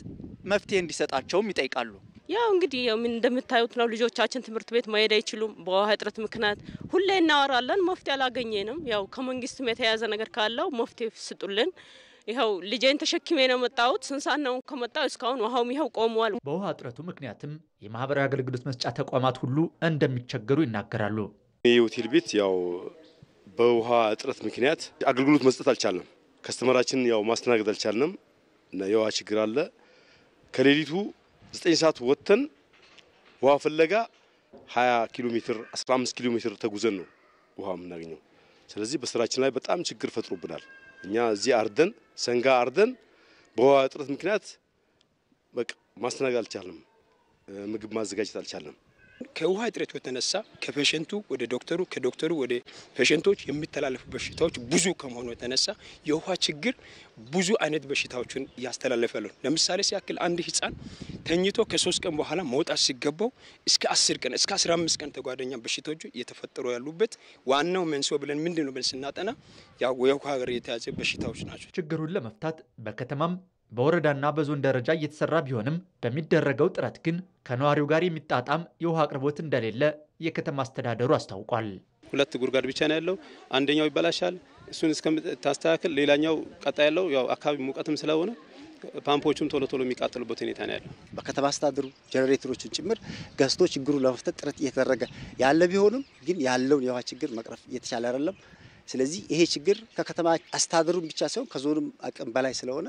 መፍትሄ እንዲሰጣቸውም ይጠይቃሉ። ያው እንግዲህ ምን እንደምታዩት ነው። ልጆቻችን ትምህርት ቤት መሄድ አይችሉም በውሃ እጥረት ምክንያት። ሁሌ እናወራለን፣ መፍትሄ አላገኘንም። ያው ከመንግስትም የተያዘ ነገር ካለው መፍትሄ ስጡልን። ይኸው ልጄን ተሸክሜ ነው መጣሁት። ስንሳን ነው ከመጣሁ እስካሁን ውሃውም ይኸው ቆሟል። በውሃ እጥረቱ ምክንያትም የማህበራዊ አገልግሎት መስጫ ተቋማት ሁሉ እንደሚቸገሩ ይናገራሉ። የሆቴል ቤት ያው በውሃ እጥረት ምክንያት አገልግሎት መስጠት አልቻልንም። ከስተመራችን ያው ማስተናገድ አልቻልንም እና የውሃ ችግር አለ። ከሌሊቱ 9 ሰዓት ወጥተን ውሃ ፍለጋ 20 ኪሎ ሜትር 15 ኪሎ ሜትር ተጉዘን ነው ውሃ የምናገኘው። ስለዚህ በስራችን ላይ በጣም ችግር ፈጥሮብናል። እኛ እዚህ አርደን ሰንጋ አርደን በውሃ እጥረት ምክንያት በቃ ማስተናገድ አልቻልንም። ምግብ ማዘጋጀት አልቻልንም። ከውሃ እጥረት የተነሳ ከፔሸንቱ ወደ ዶክተሩ ከዶክተሩ ወደ ፔሸንቶች የሚተላለፉ በሽታዎች ብዙ ከመሆኑ የተነሳ የውሃ ችግር ብዙ አይነት በሽታዎችን ያስተላልፋሉ። ለምሳሌ ሲያክል አንድ ህፃን ተኝቶ ከ3 ቀን በኋላ መውጣት ሲገባው እስከ 10 ቀን እስከ 15 ቀን ተጓዳኛ በሽታዎች እየተፈጠሩ ያሉበት ዋናው መንስኤ ብለን ምንድነው ብለን ስናጠና ያው የውሃ ጋር የተያዘ በሽታዎች ናቸው። ችግሩን ለመፍታት በከተማም በወረዳና በዞን ደረጃ እየተሰራ ቢሆንም በሚደረገው ጥረት ግን ከነዋሪው ጋር የሚጣጣም የውሃ አቅርቦት እንደሌለ የከተማ አስተዳደሩ አስታውቋል። 2 ጉድጓድ ብቻ ነው ያለው። አንደኛው ይበላሻል። እሱን እስከምታስተካክል ሌላኛው ቀጣይ ያለው ያው አካባቢ ሙቀትም ስለሆነ ፓምፖቹም ቶሎ ቶሎ የሚቃጠሉበት ሁኔታ ነው ያለው። በከተማ አስተዳደሩ ጄኔሬተሮችን ጭምር ገዝቶ ችግሩን ለመፍታት ጥረት እየተደረገ ያለ ቢሆንም ግን ያለውን የውሃ ችግር መቅረፍ እየተቻለ አይደለም። ስለዚህ ይሄ ችግር ከከተማ አስተዳደሩ ብቻ ሳይሆን ከዞኑም አቅም በላይ ስለሆነ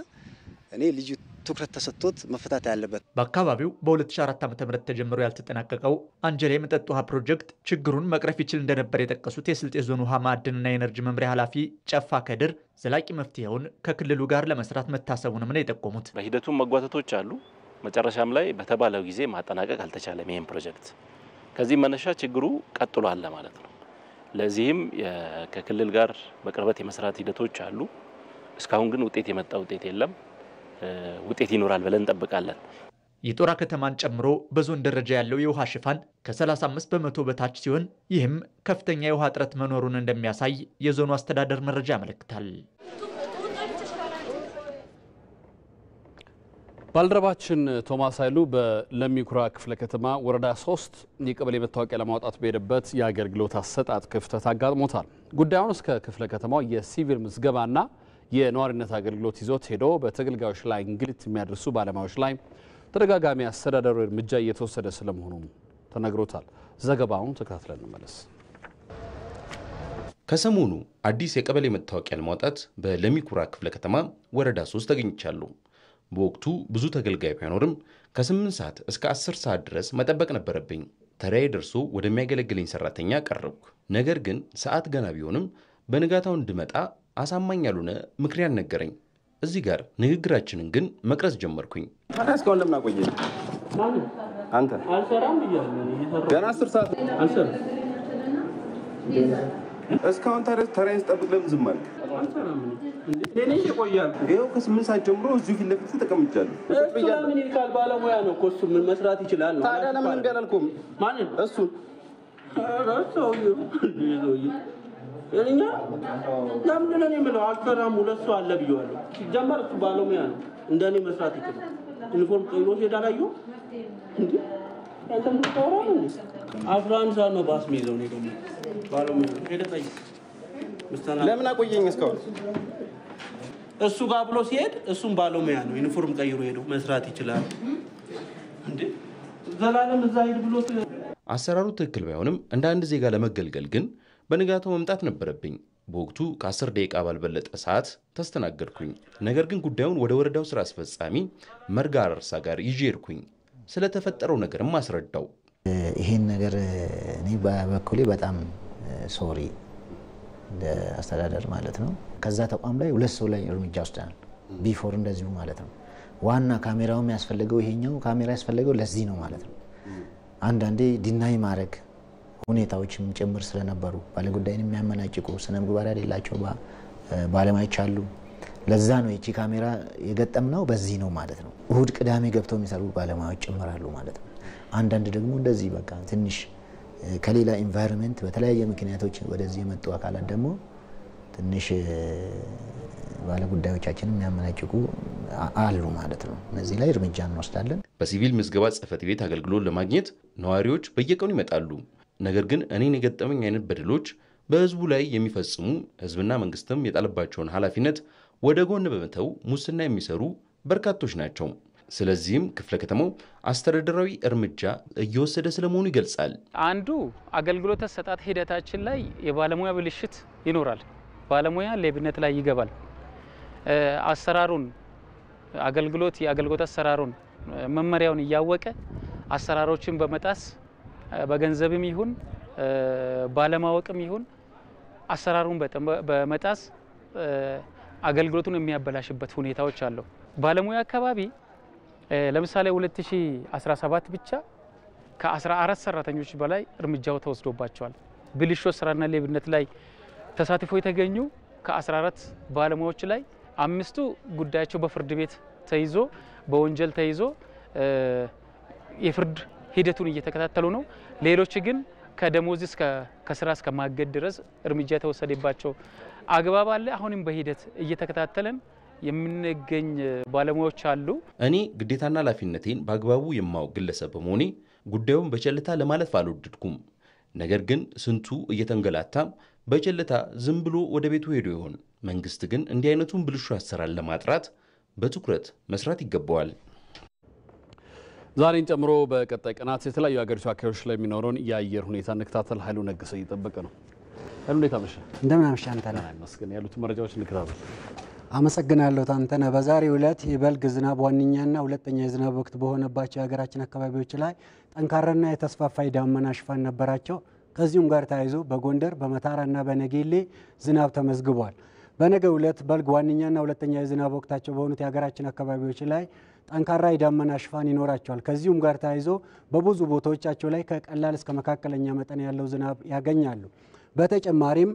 እኔ ልዩ ትኩረት ተሰጥቶት መፈታት ያለበት። በአካባቢው በ2004 ዓ.ም ተጀምሮ ያልተጠናቀቀው አንጀሌ የመጠጥ ውሃ ፕሮጀክት ችግሩን መቅረፍ ይችል እንደነበር የጠቀሱት የስልጤ ዞን ውሃ ማዕድንና ኤነርጂ መምሪያ ኃላፊ ጨፋ ከድር ዘላቂ መፍትሄውን ከክልሉ ጋር ለመስራት መታሰቡንም ነው የጠቆሙት። በሂደቱም መጓተቶች አሉ። መጨረሻም ላይ በተባለው ጊዜ ማጠናቀቅ አልተቻለም ይሄን ፕሮጀክት። ከዚህ መነሻ ችግሩ ቀጥሏል ማለት ነው። ለዚህም ከክልል ጋር በቅርበት የመስራት ሂደቶች አሉ። እስካሁን ግን ውጤት የመጣ ውጤት የለም። ውጤት ይኖራል ብለን እንጠብቃለን። የጦራ ከተማን ጨምሮ በዞን ደረጃ ያለው የውሃ ሽፋን ከ35 በመቶ በታች ሲሆን ይህም ከፍተኛ የውሃ እጥረት መኖሩን እንደሚያሳይ የዞኑ አስተዳደር መረጃ ያመለክታል። ባልደረባችን ቶማስ ኃይሉ በለሚኩራ ክፍለ ከተማ ወረዳ 3 የቀበሌ መታወቂያ ለማውጣት በሄደበት የአገልግሎት አሰጣጥ ክፍተት አጋጥሞታል። ጉዳዩን እስከ ክፍለ ከተማው የሲቪል ምዝገባና የነዋሪነት አገልግሎት ይዞት ሄዶ በተገልጋዮች ላይ እንግልት የሚያደርሱ ባለሙያዎች ላይ ተደጋጋሚ አስተዳደራዊ እርምጃ እየተወሰደ ስለመሆኑ ተነግሮታል። ዘገባውን ተከታትለን እንመለስ። ከሰሞኑ አዲስ የቀበሌ መታወቂያ ለማውጣት በለሚኩራ ክፍለ ከተማ ወረዳ 3 ተገኝቻለሁ። በወቅቱ ብዙ ተገልጋይ ባይኖርም ከ8 ሰዓት እስከ 10 ሰዓት ድረስ መጠበቅ ነበረብኝ። ተራዬ ደርሶ ወደሚያገለግለኝ ሰራተኛ ቀረብኩ። ነገር ግን ሰዓት ገና ቢሆንም በንጋታው እንድመጣ አሳማኝ ያልሆነ ምክንያት ነገረኝ። እዚህ ጋር ንግግራችንን ግን መቅረጽ ጀመርኩኝ። እስካሁን ለምን አቆየኝ? አንተ አልሰራም ይያለኝ ገና 10 ሰዓት አልሰራም። እስካሁን ተራዬን ስጠብቅ ለምን ዝም አልክ? አልሰራም እኔ ይቆያል። ይኸው ከ8 ሰዓት ጀምሮ እዚሁ ፊት ለፊት ተቀምጫለሁ። ምን ይልካል? ባለሙያ ነው እኮ እሱ ምን መስራት ይችላል ነው። ታዲያ ለምን እምቢ አላልኩም? ማንን? እሱ እኛ ለምን ነው የምለው? አልሰራም ሁለት ሰው አለ ብየዋለሁ። ሲጀመር እሱ ባለሙያ ነው እንደኔ መስራት ይችላል። ዩኒፎርም ቀይሮ ሲሄዳል አየሁ እንዴ አንተ ምን ታወራለህ እንዴ? 11 ሰዓት ነው ባስ የሚይዘው ነው ደግሞ ባለሙያ ሄደ ጠይቅ። ለምን አቆየኝ እስካሁን? እሱ ጋር ብሎ ሲሄድ እሱም ባለሙያ ነው ዩኒፎርም ቀይሮ ሄዶ መስራት ይችላል እንዴ? ዘላለም እዛ ሄድ ብሎት አሰራሩ ትክክል ባይሆንም እንደ አንድ ዜጋ ለመገልገል ግን በንጋታው መምጣት ነበረብኝ። በወቅቱ ከ10 ደቂቃ ባልበለጠ ሰዓት ተስተናገድኩኝ። ነገር ግን ጉዳዩን ወደ ወረዳው ስራ አስፈጻሚ መርጋ አርሳ ጋር ይዤ ሄድኩኝ። ስለተፈጠረው ነገርም አስረዳው። ይሄን ነገር እኔ በበኩሌ በጣም ሶሪ አስተዳደር ማለት ነው። ከዛ ተቋም ላይ 2 ሰው ላይ እርምጃ ወስደናል። ቢፎር እንደዚሁ ማለት ነው። ዋና ካሜራው የሚያስፈልገው ይሄኛው ካሜራ ያስፈልገው ለዚህ ነው ማለት ነው። አንዳንዴ ዲናይ ማድረግ ሁኔታዎችም ጭምር ስለነበሩ ባለጉዳይን የሚያመናጭቁ ስነ ምግባር ያሌላቸው ባለሙያዎች አሉ። ለዛ ነው እቺ ካሜራ የገጠምነው በዚህ ነው ማለት ነው። እሁድ ቅዳሜ ገብተው የሚሰሩ ባለሙያዎች ጭምራሉ ማለት ነው። አንዳንድ ደግሞ እንደዚህ በቃ ትንሽ ከሌላ ኢንቫይሮንመንት በተለያየ ምክንያቶች ወደዚህ የመጡ አካላት ደግሞ ትንሽ ባለጉዳዮቻችንን የሚያመናጭቁ አሉ ማለት ነው። እነዚህ ላይ እርምጃ እንወስዳለን። በሲቪል ምዝገባ ጽሕፈት ቤት አገልግሎት ለማግኘት ነዋሪዎች በየቀኑ ይመጣሉ። ነገር ግን እኔን የገጠመኝ አይነት በደሎች በህዝቡ ላይ የሚፈጽሙ ህዝብና መንግስትም የጣለባቸውን ኃላፊነት ወደ ጎን በመተው ሙስና የሚሰሩ በርካቶች ናቸው። ስለዚህም ክፍለ ከተማው አስተዳደራዊ እርምጃ እየወሰደ ስለመሆኑ ይገልጻል። አንዱ አገልግሎት አሰጣጥ ሂደታችን ላይ የባለሙያ ብልሽት ይኖራል። ባለሙያ ሌብነት ላይ ይገባል። አሰራሩን የአገልግሎት አሰራሩን መመሪያውን እያወቀ አሰራሮችን በመጣስ በገንዘብም ይሁን ባለማወቅም ይሁን አሰራሩን በመጣስ አገልግሎቱን የሚያበላሽበት ሁኔታዎች አሉ። ባለሙያ አካባቢ ለምሳሌ 2017 ብቻ ከ14 ሰራተኞች በላይ እርምጃው ተወስዶባቸዋል። ብልሹ ስራና ሌብነት ላይ ተሳትፎ የተገኙ ከ14 ባለሙያዎች ላይ 5ቱ ጉዳያቸው በፍርድ ቤት ተይዞ በወንጀል ተይዞ የፍርድ ሂደቱን እየተከታተሉ ነው። ሌሎች ግን ከደሞዝ እስከ ከስራ እስከ ማገድ ድረስ እርምጃ የተወሰደባቸው አግባብ አለ። አሁንም በሂደት እየተከታተለን የምንገኝ ባለሙያዎች አሉ። እኔ ግዴታና ኃላፊነቴን በአግባቡ የማውቅ ግለሰብ በመሆኔ ጉዳዩን በቸልታ ለማለፍ አልወደድኩም። ነገር ግን ስንቱ እየተንገላታ በቸልታ ዝም ብሎ ወደ ቤቱ ሄዶ ይሆን? መንግስት ግን እንዲህ አይነቱን ብልሹ አሰራር ለማጥራት በትኩረት መስራት ይገባዋል። ዛሬን ጨምሮ በቀጣይ ቀናት የተለያዩ ሀገሪቱ አካባቢዎች ላይ የሚኖረውን የአየር ሁኔታ እንከታተል። ኃይሉ ነገሰ እየጠበቀ ነው። ኃይሉ እንዴት አመሸ? እንደምን አመሸ አንተነህ? ይመስገን። ያሉት መረጃዎች እንከታተል። አመሰግናለሁ አንተነህ። በዛሬው ዕለት የበልግ ዝናብ ዋነኛና ሁለተኛ የዝናብ ወቅት በሆነባቸው የሀገራችን አካባቢዎች ላይ ጠንካራና የተስፋፋ የደመና ሽፋን ነበራቸው። ከዚሁም ጋር ተያይዞ በጎንደር በመታራና በነጌሌ ዝናብ ተመዝግቧል። በነገው ዕለት በልግ ዋነኛና ሁለተኛ የዝናብ ወቅታቸው በሆኑት የሀገራችን አካባቢዎች ላይ ጠንካራ የደመና ሽፋን ይኖራቸዋል። ከዚሁም ጋር ተያይዞ በብዙ ቦታዎቻቸው ላይ ከቀላል እስከ መካከለኛ መጠን ያለው ዝናብ ያገኛሉ። በተጨማሪም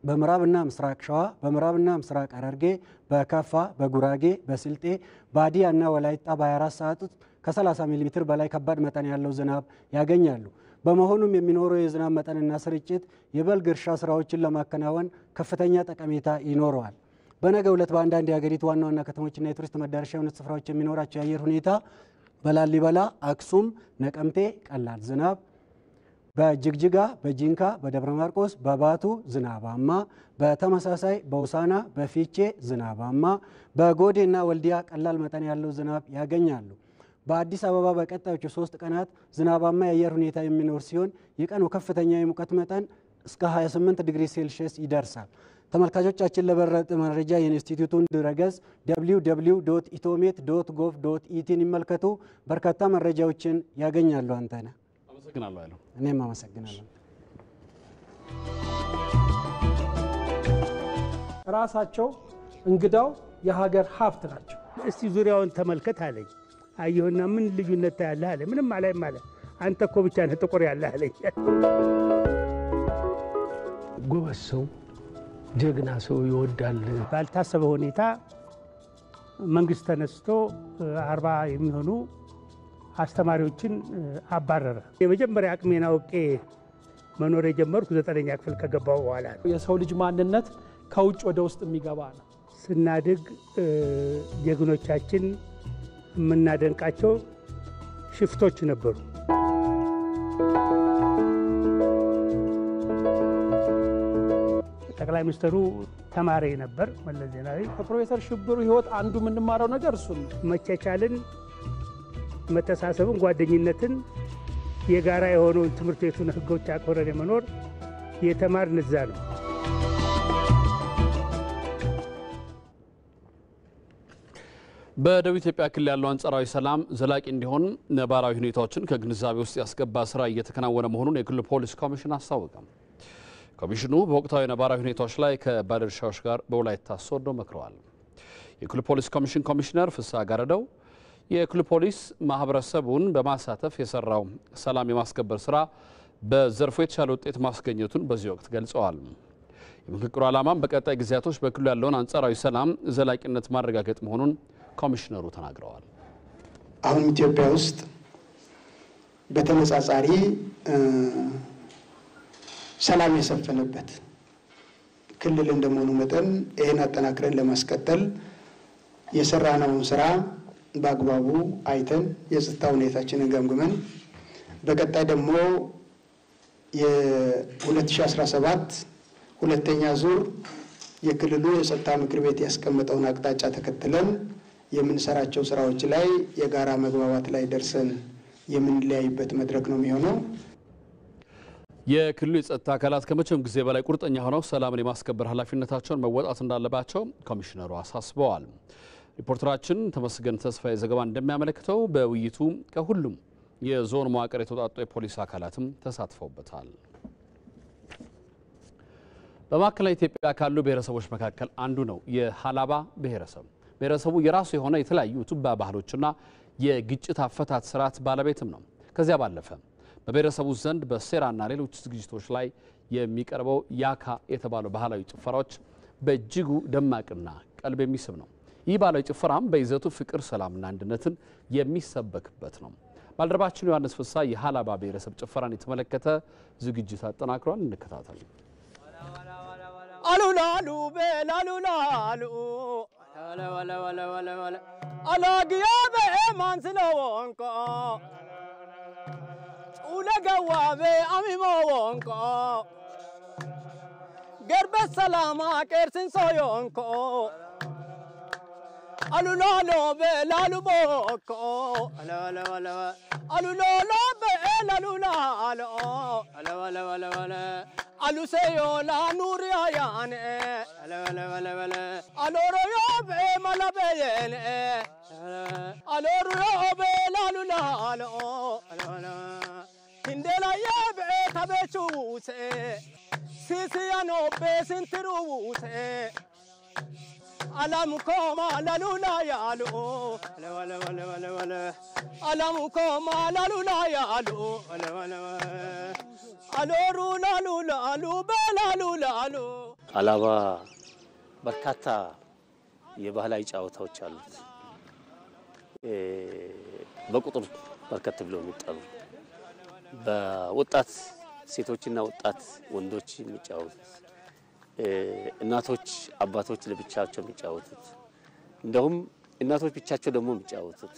በምዕራብና ምስራቅ ሸዋ፣ በምዕራብና ምስራቅ ሐረርጌ፣ በከፋ፣ በጉራጌ፣ በስልጤ፣ በሀዲያና ወላይታ በ24 ሰዓት ውስጥ ከ30 ሚሊ ሜትር በላይ ከባድ መጠን ያለው ዝናብ ያገኛሉ። በመሆኑም የሚኖረው የዝናብ መጠንና ስርጭት የበልግ እርሻ ስራዎችን ለማከናወን ከፍተኛ ጠቀሜታ ይኖረዋል። በነገው ዕለት በአንዳንድ የሀገሪቱ ዋና ዋና ከተሞችና የቱሪስት መዳረሻ የሆኑት ስፍራዎች የሚኖራቸው የአየር ሁኔታ በላሊበላ፣ አክሱም፣ ነቀምቴ ቀላል ዝናብ፣ በጅግጅጋ፣ በጂንካ፣ በደብረ ማርቆስ፣ በባቱ ዝናባማ፣ በተመሳሳይ በውሳና፣ በፊቼ ዝናባማ፣ በጎዴና ወልዲያ ቀላል መጠን ያለው ዝናብ ያገኛሉ። በአዲስ አበባ በቀጣዮቹ 3 ቀናት ዝናባማ የአየር ሁኔታ የሚኖር ሲሆን የቀኑ ከፍተኛ የሙቀት መጠን እስከ 28 ዲግሪ ሴልሺየስ ይደርሳል። ተመልካቾቻችን ለበለጠ መረጃ የኢንስቲትዩቱን ድረገጽ www.itomet.gov.ኢቲን ይመልከቱ። በርካታ መረጃዎችን ያገኛሉ። አንተነህ አመሰግናለሁ። ያለው እኔም አመሰግናለሁ። ራሳቸው እንግዳው የሀገር ሀብት ናቸው። እስቲ ዙሪያውን ተመልከት አለኝ። አየሁና ምን ልዩነት ታያለህ አለ። ምንም አላይም አለ። አንተ እኮ ብቻ ነህ ጥቁር ያለህ አለኝ። ጎበዝ ሰው፣ ጀግና ሰው ይወዳል። ባልታሰበ ሁኔታ መንግስት ተነስቶ 40 የሚሆኑ አስተማሪዎችን አባረረ። የመጀመሪያ አቅሜን አውቄ መኖር የጀመርኩ 9ኛ ክፍል ከገባው በኋላ ነው። የሰው ልጅ ማንነት ከውጭ ወደ ውስጥ የሚገባ ነው። ስናድግ ጀግኖቻችን የምናደንቃቸው ሽፍቶች ነበሩ። ጠቅላይ ሚኒስትሩ ተማሪ ነበር መለስ ዜናዊ። ከፕሮፌሰር ሽብሩ ህይወት አንዱ የምንማረው ነገር እሱ ነው። መቻቻልን፣ መተሳሰብን፣ ጓደኝነትን፣ የጋራ የሆነውን ትምህርት ቤቱን ህጎች አክብረን የመኖር የተማርን እዛ ነው። በደቡብ ኢትዮጵያ ክልል ያለው አንጻራዊ ሰላም ዘላቂ እንዲሆን ነባራዊ ሁኔታዎችን ከግንዛቤ ውስጥ ያስገባ ስራ እየተከናወነ መሆኑን የክልሉ ፖሊስ ኮሚሽን አስታወቀ። ኮሚሽኑ በወቅታዊ ነባራዊ ሁኔታዎች ላይ ከባለድርሻዎች ጋር በወላይታ ሶዶ መክረዋል። የክልሉ ፖሊስ ኮሚሽን ኮሚሽነር ፍስሐ ጋረደው የክልሉ ፖሊስ ማህበረሰቡን በማሳተፍ የሰራው ሰላም የማስከበር ስራ በዘርፉ የተሻለ ውጤት ማስገኘቱን በዚህ ወቅት ገልጸዋል። የምክክሩ ዓላማም በቀጣይ ጊዜያቶች በክልሉ ያለውን አንጻራዊ ሰላም ዘላቂነት ማረጋገጥ መሆኑን ኮሚሽነሩ ተናግረዋል። አሁን ኢትዮጵያ ውስጥ በተነጻጻሪ ሰላም የሰፈነበት ክልል እንደመሆኑ መጠን ይህን አጠናክረን ለማስቀጠል የሰራነውን ስራ በአግባቡ አይተን የጸጥታ ሁኔታችንን ገምግመን በቀጣይ ደግሞ የ2017 ሁለተኛ ዙር የክልሉ የጸጥታ ምክር ቤት ያስቀመጠውን አቅጣጫ ተከትለን የምንሰራቸው ስራዎች ላይ የጋራ መግባባት ላይ ደርሰን የምንለያይበት መድረክ ነው የሚሆነው። የክልሉ የጸጥታ አካላት ከመቼም ጊዜ በላይ ቁርጠኛ ሆነው ሰላምን የማስከበር ኃላፊነታቸውን መወጣት እንዳለባቸው ኮሚሽነሩ አሳስበዋል። ሪፖርተራችን ተመስገን ተስፋዬ ዘገባ እንደሚያመለክተው በውይይቱ ከሁሉም የዞን መዋቅር የተውጣጡ የፖሊስ አካላትም ተሳትፈውበታል። በማዕከላዊ ኢትዮጵያ ካሉ ብሔረሰቦች መካከል አንዱ ነው የሃላባ ብሔረሰብ። ብሔረሰቡ የራሱ የሆነ የተለያዩ ቱባ ባህሎችና የግጭት አፈታት ስርዓት ባለቤትም ነው። ከዚያ ባለፈ በብሔረሰቡ ዘንድ በሴራና ሌሎች ዝግጅቶች ላይ የሚቀርበው ያካ የተባለው ባህላዊ ጭፈራዎች በእጅጉ ደማቅና ቀልብ የሚስብ ነው። ይህ ባህላዊ ጭፈራም በይዘቱ ፍቅር፣ ሰላምና አንድነትን የሚሰበክበት ነው። ባልደረባችን ዮሐንስ ፍሳ የሃላባ ብሔረሰብ ጭፈራን የተመለከተ ዝግጅት አጠናክሯል። እንከታተል። አሉላሉ በላሉላሉ ወለ አላግያ በማንስለወንቆ ኡለገዋበ አሚሞወንቆ ገርበ ሰላማ ቀርስን ሶዮንቆ አሉላሎ በላሉቦኮ አሉላሎ በላሉላሎ አሉሴዮ ላኑሪያ ያኔ አሎሮዮ በመለበየኔ አሎሮዮ በላሉላሎ hindelaya be tabechuse sisiyano be sintiruse alam koma lalula yalu wala alam koma lalula yalu wala aloru lalula alu belalula alu ሃላባ በርካታ የባህላዊ ጨዋታዎች አሉት። በቁጥር በርከት ብለው የሚጠሩ በወጣት ሴቶችና ወጣት ወንዶች የሚጫወቱት እናቶች አባቶች ለብቻቸው የሚጫወቱት እንደውም እናቶች ብቻቸው ደግሞ የሚጫወቱት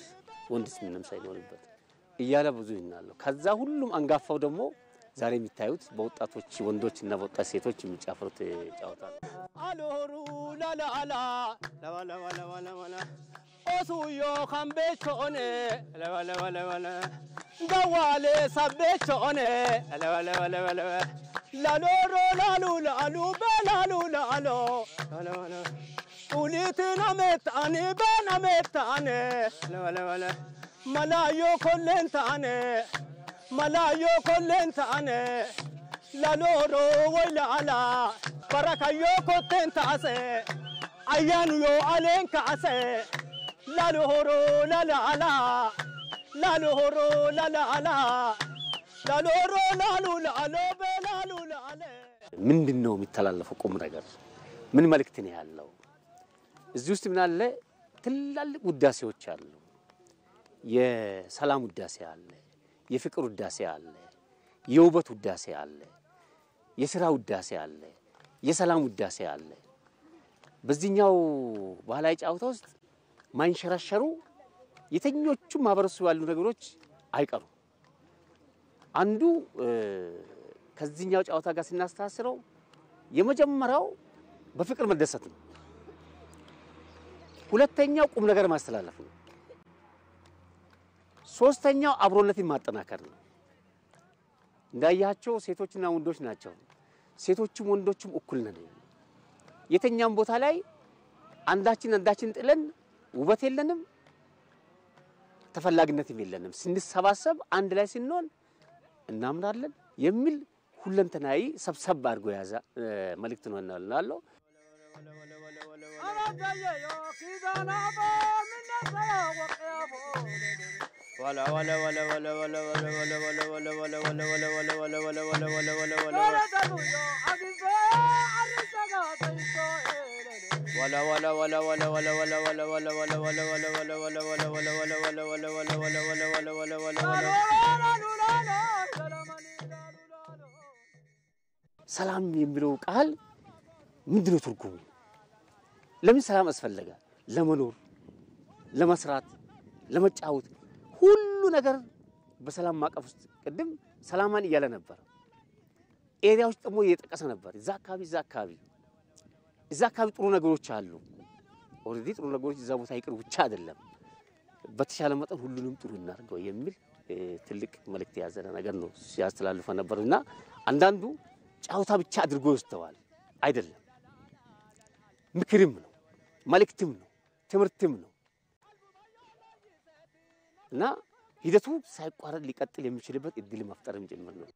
ወንድስ ምንም ሳይኖርበት እያለ ብዙ ይናለው። ከዛ ሁሉም አንጋፋው ደግሞ ዛሬ የሚታዩት በወጣቶች ወንዶችና በወጣት ሴቶች የሚጫወቱት ጨዋታ ነው። አሎሩ ላላላ ለወለ ኦሱዮ ካምቤቾኔ ለወለ ገዋሌ ሰቤቾኔ ለወለ ላሎሮ ላሉ በላሉ ኡሊትና መታኔ በናመታኔ ለወለ መላዮ ኮሌንታኔ መላዮ ኮሌንታኔ ላሎሮ ወይላላ በረካዮ ኮቴንታሴ አያኑዮ አሌንካሴ ላሎሮ ላላላ ላሎሮ ላላላ ላሎሮ ላሉ በላሉ ላለ ምንድነው የሚተላለፈው ቁም ነገር? ምን መልእክት ነው ያለው? እዚህ ውስጥ ምን አለ? ትላልቅ ውዳሴዎች አሉ። የሰላም ውዳሴ አለ፣ የፍቅር ውዳሴ አለ፣ የውበት ውዳሴ አለ፣ የሥራ ውዳሴ አለ፣ የሰላም ውዳሴ አለ። በዚህኛው ባህላዊ ጨዋታ ውስጥ ማንሸራሸሩ የተኞቹ ማህበረሰቡ ያሉ ነገሮች አይቀሩ። አንዱ ከዚህኛው ጨዋታ ጋር ስናስተሳስረው የመጀመሪያው በፍቅር መደሰት ነው። ሁለተኛው ቁም ነገር ማስተላለፍ ነው። ሶስተኛው አብሮነትን ማጠናከር ነው። እንዳያቸው ሴቶችና ወንዶች ናቸው። ሴቶችም ወንዶችም እኩል ነን። የተኛም ቦታ ላይ አንዳችን ጥለን ውበት የለንም፣ ተፈላጊነትም የለንም። ስንሰባሰብ አንድ ላይ ስንሆን እናምናለን የሚል ሁለንተናዊ ሰብሰብ አድርጎ ያዛ መልእክት ነው እናላለሁ። ሰላም የሚለው ቃል ምንድነው ትርጉሙ? ለምን ሰላም አስፈለገ? ለመኖር ለመስራት ለመጫወት ሁሉ ነገር በሰላም ማቀፍ ውስጥ ቅድም ሰላማን እያለ ነበር። ኤሪያዎች ደግሞ እየጠቀሰ ነበር። እዛ አካባቢ ጥሩ ነገሮች አሉ። ኦሬዲ ጥሩ ነገሮች እዛ ቦታ ይቅር ብቻ አይደለም። በተሻለ መጠን ሁሉንም ጥሩ እናድርገው የሚል ትልቅ መልእክት ያዘለ ነገር ነው ሲያስተላልፈ ነበርና አንዳንዱ ጫውታ ብቻ አድርጎ ይስተዋል አይደለም። ምክርም ነው፣ መልእክትም ነው፣ ትምህርትም ነው እና ሂደቱ ሳይቋረጥ ሊቀጥል የሚችልበት እድል መፍጠርም ጭምር ነው።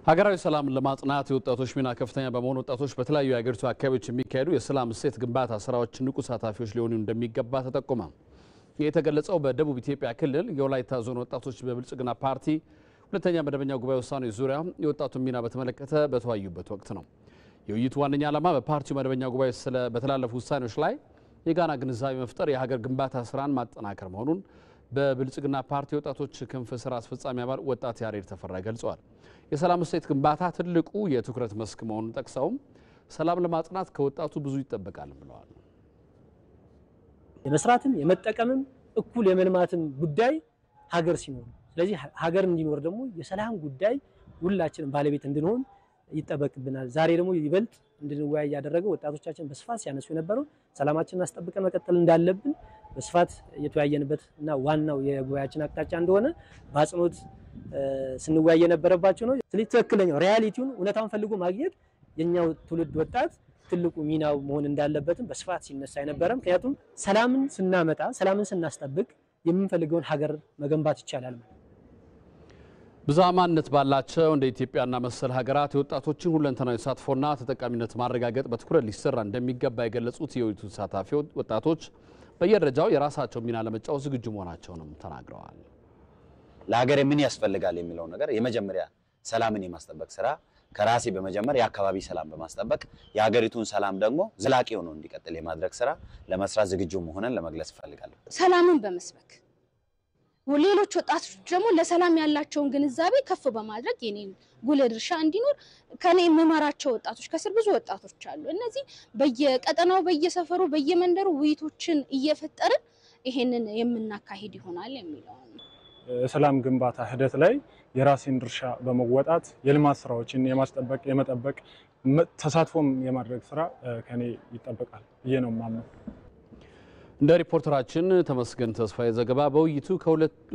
ሀገራዊ ሰላም ለማጽናት የወጣቶች ሚና ከፍተኛ በመሆኑ ወጣቶች በተለያዩ የሀገሪቱ አካባቢዎች የሚካሄዱ የሰላም እሴት ግንባታ ስራዎች ንቁ ተሳታፊዎች ሊሆኑ እንደሚገባ ተጠቆመ። የተገለጸው በደቡብ ኢትዮጵያ ክልል የወላይታ ዞን ወጣቶች በብልጽግና ፓርቲ ሁለተኛ መደበኛ ጉባኤ ውሳኔ ዙሪያ የወጣቱን ሚና በተመለከተ በተወያዩበት ወቅት ነው። የውይይቱ ዋነኛ ዓላማ በፓርቲው መደበኛ ጉባኤ በተላለፉ ውሳኔዎች ላይ የጋራ ግንዛቤ መፍጠር፣ የሀገር ግንባታ ስራን ማጠናከር መሆኑን በብልጽግና ፓርቲ ወጣቶች ክንፍ ስራ አስፈጻሚ አባል ወጣት ያሬድ ተፈራ ገልጸዋል። የሰላም እሴት ግንባታ ትልቁ የትኩረት መስክ መሆኑን ጠቅሰውም ሰላም ለማጽናት ከወጣቱ ብዙ ይጠበቃል ብለዋል። የመስራትም የመጠቀምም እኩል የመልማትም ጉዳይ ሀገር ሲኖር፣ ስለዚህ ሀገር እንዲኖር ደግሞ የሰላም ጉዳይ ሁላችንም ባለቤት እንድንሆን ይጠበቅብናል። ዛሬ ደግሞ ይበልጥ እንድንወያይ ያደረገው ወጣቶቻችን በስፋት ሲያነሱ የነበረው ሰላማችንን አስጠብቀን መቀጠል እንዳለብን በስፋት የተወያየንበት እና ዋናው የጉባኤያችን አቅጣጫ እንደሆነ በአጽንኦት ስንወያይ የነበረባቸው ነው። ስለዚህ ትክክለኛው ሪያሊቲውን እውነታውን ፈልጎ ማግኘት የኛው ትውልድ ወጣት ትልቁ ሚናው መሆን እንዳለበትም በስፋት ሲነሳ የነበረ። ምክንያቱም ሰላምን ስናመጣ ሰላምን ስናስጠብቅ የምንፈልገውን ሀገር መገንባት ይቻላል። ብዝሃ ማንነት ባላቸው እንደ ኢትዮጵያና መሰል ሀገራት የወጣቶችን ሁለንተናዊ ተሳትፎና ተጠቃሚነት ማረጋገጥ በትኩረት ሊሰራ እንደሚገባ የገለጹት የውይይቱ ተሳታፊ ወጣቶች በየደረጃው የራሳቸው ሚና ለመጫወት ዝግጁ መሆናቸውንም ተናግረዋል። ለሀገር ምን ያስፈልጋል የሚለው ነገር የመጀመሪያ ሰላምን የማስጠበቅ ስራ ከራሴ በመጀመር የአካባቢ ሰላም በማስጠበቅ የሀገሪቱን ሰላም ደግሞ ዘላቂ ሆኖ እንዲቀጥል የማድረግ ስራ ለመስራት ዝግጁ መሆንን ለመግለጽ ፈልጋለሁ። ሰላምን በመስበክ ሌሎች ወጣቶች ደግሞ ለሰላም ያላቸውን ግንዛቤ ከፍ በማድረግ የኔን ጉልህ ድርሻ እንዲኖር ከኔ መማራቸው ወጣቶች ከስር ብዙ ወጣቶች አሉ። እነዚህ በየቀጠናው በየሰፈሩ በየመንደሩ ውይይቶችን እየፈጠርን ይሄንን የምናካሂድ ይሆናል የሚለው የሰላም ግንባታ ሂደት ላይ የራሴን ድርሻ በመወጣት የልማት ስራዎችን የማስጠበቅ የመጠበቅ ተሳትፎም የማድረግ ስራ ከኔ ይጠበቃል ብዬ ነው የማምነው። እንደ ሪፖርተራችን ተመስገን ተስፋዬ ዘገባ በውይይቱ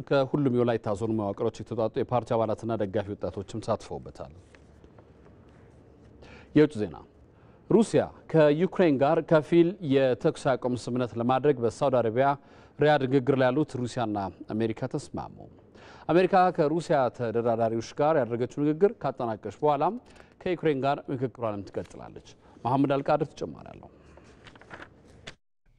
ከሁሉም የወላይታ ዞን መዋቅሮች የተውጣጡ የፓርቲ አባላትና ደጋፊ ወጣቶችም ተሳትፈውበታል። የውጭ ዜና። ሩሲያ ከዩክሬን ጋር ከፊል የተኩስ አቁም ስምምነት ለማድረግ በሳውዲ አረቢያ ሪያድ ንግግር ላይ ያሉት ሩሲያና አሜሪካ ተስማሙ። አሜሪካ ከሩሲያ ተደራዳሪዎች ጋር ያደረገችው ንግግር ካጠናቀቀች በኋላም ከዩክሬን ጋር ምክክሯንም ትቀጥላለች። መሐመድ አልቃድር ተጨማሪ አለው።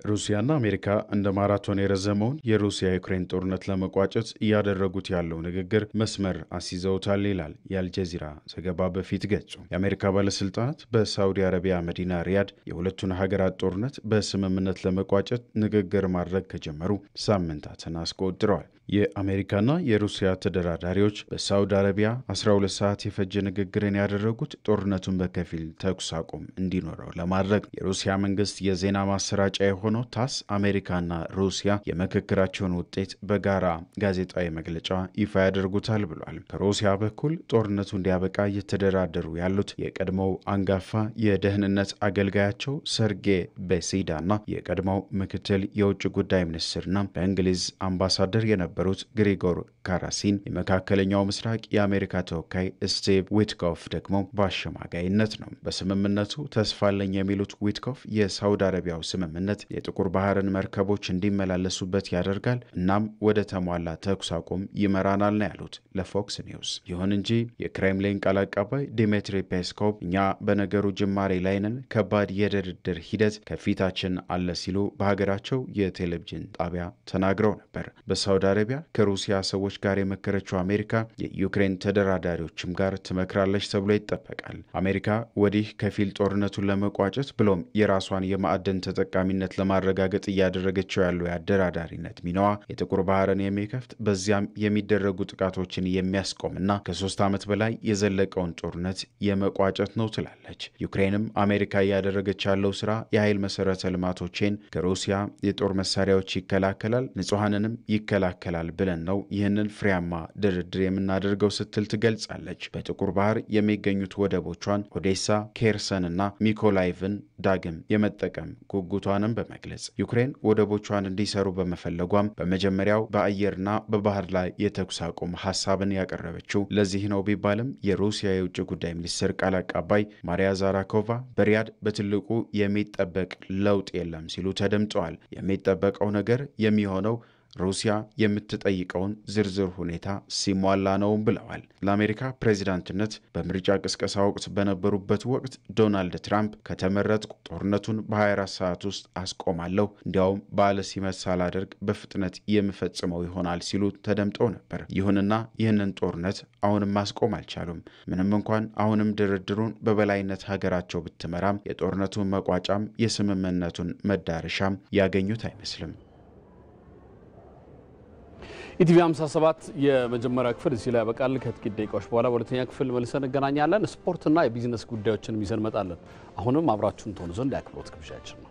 ሩሲያና አሜሪካ እንደ ማራቶን የረዘመውን የሩሲያ ዩክሬን ጦርነት ለመቋጨት እያደረጉት ያለው ንግግር መስመር አስይዘውታል ይላል የአልጀዚራ ዘገባ በፊት ገጹ። የአሜሪካ ባለስልጣናት በሳውዲ አረቢያ መዲና ሪያድ የሁለቱን ሀገራት ጦርነት በስምምነት ለመቋጨት ንግግር ማድረግ ከጀመሩ ሳምንታትን አስቆጥረዋል። የአሜሪካና የሩሲያ ተደራዳሪዎች በሳውዲ አረቢያ 12 ሰዓት የፈጀ ንግግርን ያደረጉት ጦርነቱን በከፊል ተኩስ አቁም እንዲኖረው ለማድረግ የሩሲያ መንግስት የዜና ማሰራጫ የሆነው ታስ አሜሪካና ሩሲያ የምክክራቸውን ውጤት በጋራ ጋዜጣዊ መግለጫ ይፋ ያደርጉታል ብሏል። ከሩሲያ በኩል ጦርነቱ እንዲያበቃ እየተደራደሩ ያሉት የቀድሞው አንጋፋ የደህንነት አገልጋያቸው ሰርጌይ ቤሲዳና የቀድሞው ምክትል የውጭ ጉዳይ ሚኒስትርና በእንግሊዝ አምባሳደር የነበሩ ግሪጎር ካራሲን፣ የመካከለኛው ምስራቅ የአሜሪካ ተወካይ ስቲቭ ዊትኮፍ ደግሞ በአሸማጋይነት ነው። በስምምነቱ ተስፋለኝ የሚሉት ዊትኮፍ የሳውዲ አረቢያው ስምምነት የጥቁር ባህርን መርከቦች እንዲመላለሱበት ያደርጋል፣ እናም ወደ ተሟላ ተኩስ አቁም ይመራናል ነው ያሉት ለፎክስ ኒውስ። ይሁን እንጂ የክሬምሊን ቃል አቀባይ ዲሚትሪ ፔስኮቭ እኛ በነገሩ ጅማሬ ላይ ነን፣ ከባድ የድርድር ሂደት ከፊታችን አለ ሲሉ በሀገራቸው የቴሌቪዥን ጣቢያ ተናግረው ነበር። በሳውዲ አረቢያ አረቢያ ከሩሲያ ሰዎች ጋር የመከረችው አሜሪካ የዩክሬን ተደራዳሪዎችም ጋር ትመክራለች ተብሎ ይጠበቃል። አሜሪካ ወዲህ ከፊል ጦርነቱን ለመቋጨት ብሎም የራሷን የማዕድን ተጠቃሚነት ለማረጋገጥ እያደረገችው ያለው የአደራዳሪነት ሚናዋ የጥቁር ባህርን የሚከፍት በዚያም የሚደረጉ ጥቃቶችን የሚያስቆምና ከ3 ዓመት በላይ የዘለቀውን ጦርነት የመቋጨት ነው ትላለች። ዩክሬንም አሜሪካ እያደረገች ያለው ስራ የኃይል መሰረተ ልማቶችን ከሩሲያ የጦር መሳሪያዎች ይከላከላል፣ ንጹሃንንም ይከላከላል ብለን ነው ይህንን ፍሬያማ ድርድር የምናደርገው ስትል ትገልጻለች። በጥቁር ባህር የሚገኙት ወደቦቿን ኦዴሳ፣ ኬርሰንና ሚኮላይቭን ዳግም የመጠቀም ጉጉቷንም በመግለጽ ዩክሬን ወደቦቿን እንዲሰሩ በመፈለጓም በመጀመሪያው በአየርና በባህር ላይ የተኩስ አቁም ሐሳብን ያቀረበችው ለዚህ ነው ቢባልም የሩሲያ የውጭ ጉዳይ ሚኒስትር ቃል አቀባይ ማሪያ ዛራኮቫ በሪያድ በትልቁ የሚጠበቅ ለውጥ የለም ሲሉ ተደምጠዋል። የሚጠበቀው ነገር የሚሆነው ሩሲያ የምትጠይቀውን ዝርዝር ሁኔታ ሲሟላ ነው ብለዋል። ለአሜሪካ ፕሬዚዳንትነት በምርጫ ቅስቀሳ ወቅት በነበሩበት ወቅት ዶናልድ ትራምፕ ከተመረጥኩ ጦርነቱን በ24 ሰዓት ውስጥ አስቆማለሁ፣ እንዲያውም ባለ ሲመት ሳላደርግ በፍጥነት የምፈጽመው ይሆናል ሲሉ ተደምጠው ነበር። ይሁንና ይህንን ጦርነት አሁንም ማስቆም አልቻሉም። ምንም እንኳን አሁንም ድርድሩን በበላይነት ሀገራቸው ብትመራም የጦርነቱን መቋጫም የስምምነቱን መዳረሻም ያገኙት አይመስልም። ኢቲቪ 57 የመጀመሪያ ክፍል እዚህ ላይ ያበቃል። ከጥቂት ደቂቃዎች በኋላ በሁለተኛ ክፍል መልሰን እንገናኛለን። ስፖርትና የቢዝነስ ጉዳዮችን ይዘን እንመጣለን። አሁንም አብራችሁን ትሆኑ ዘንድ የአክብሮት ግብዣችን ነው።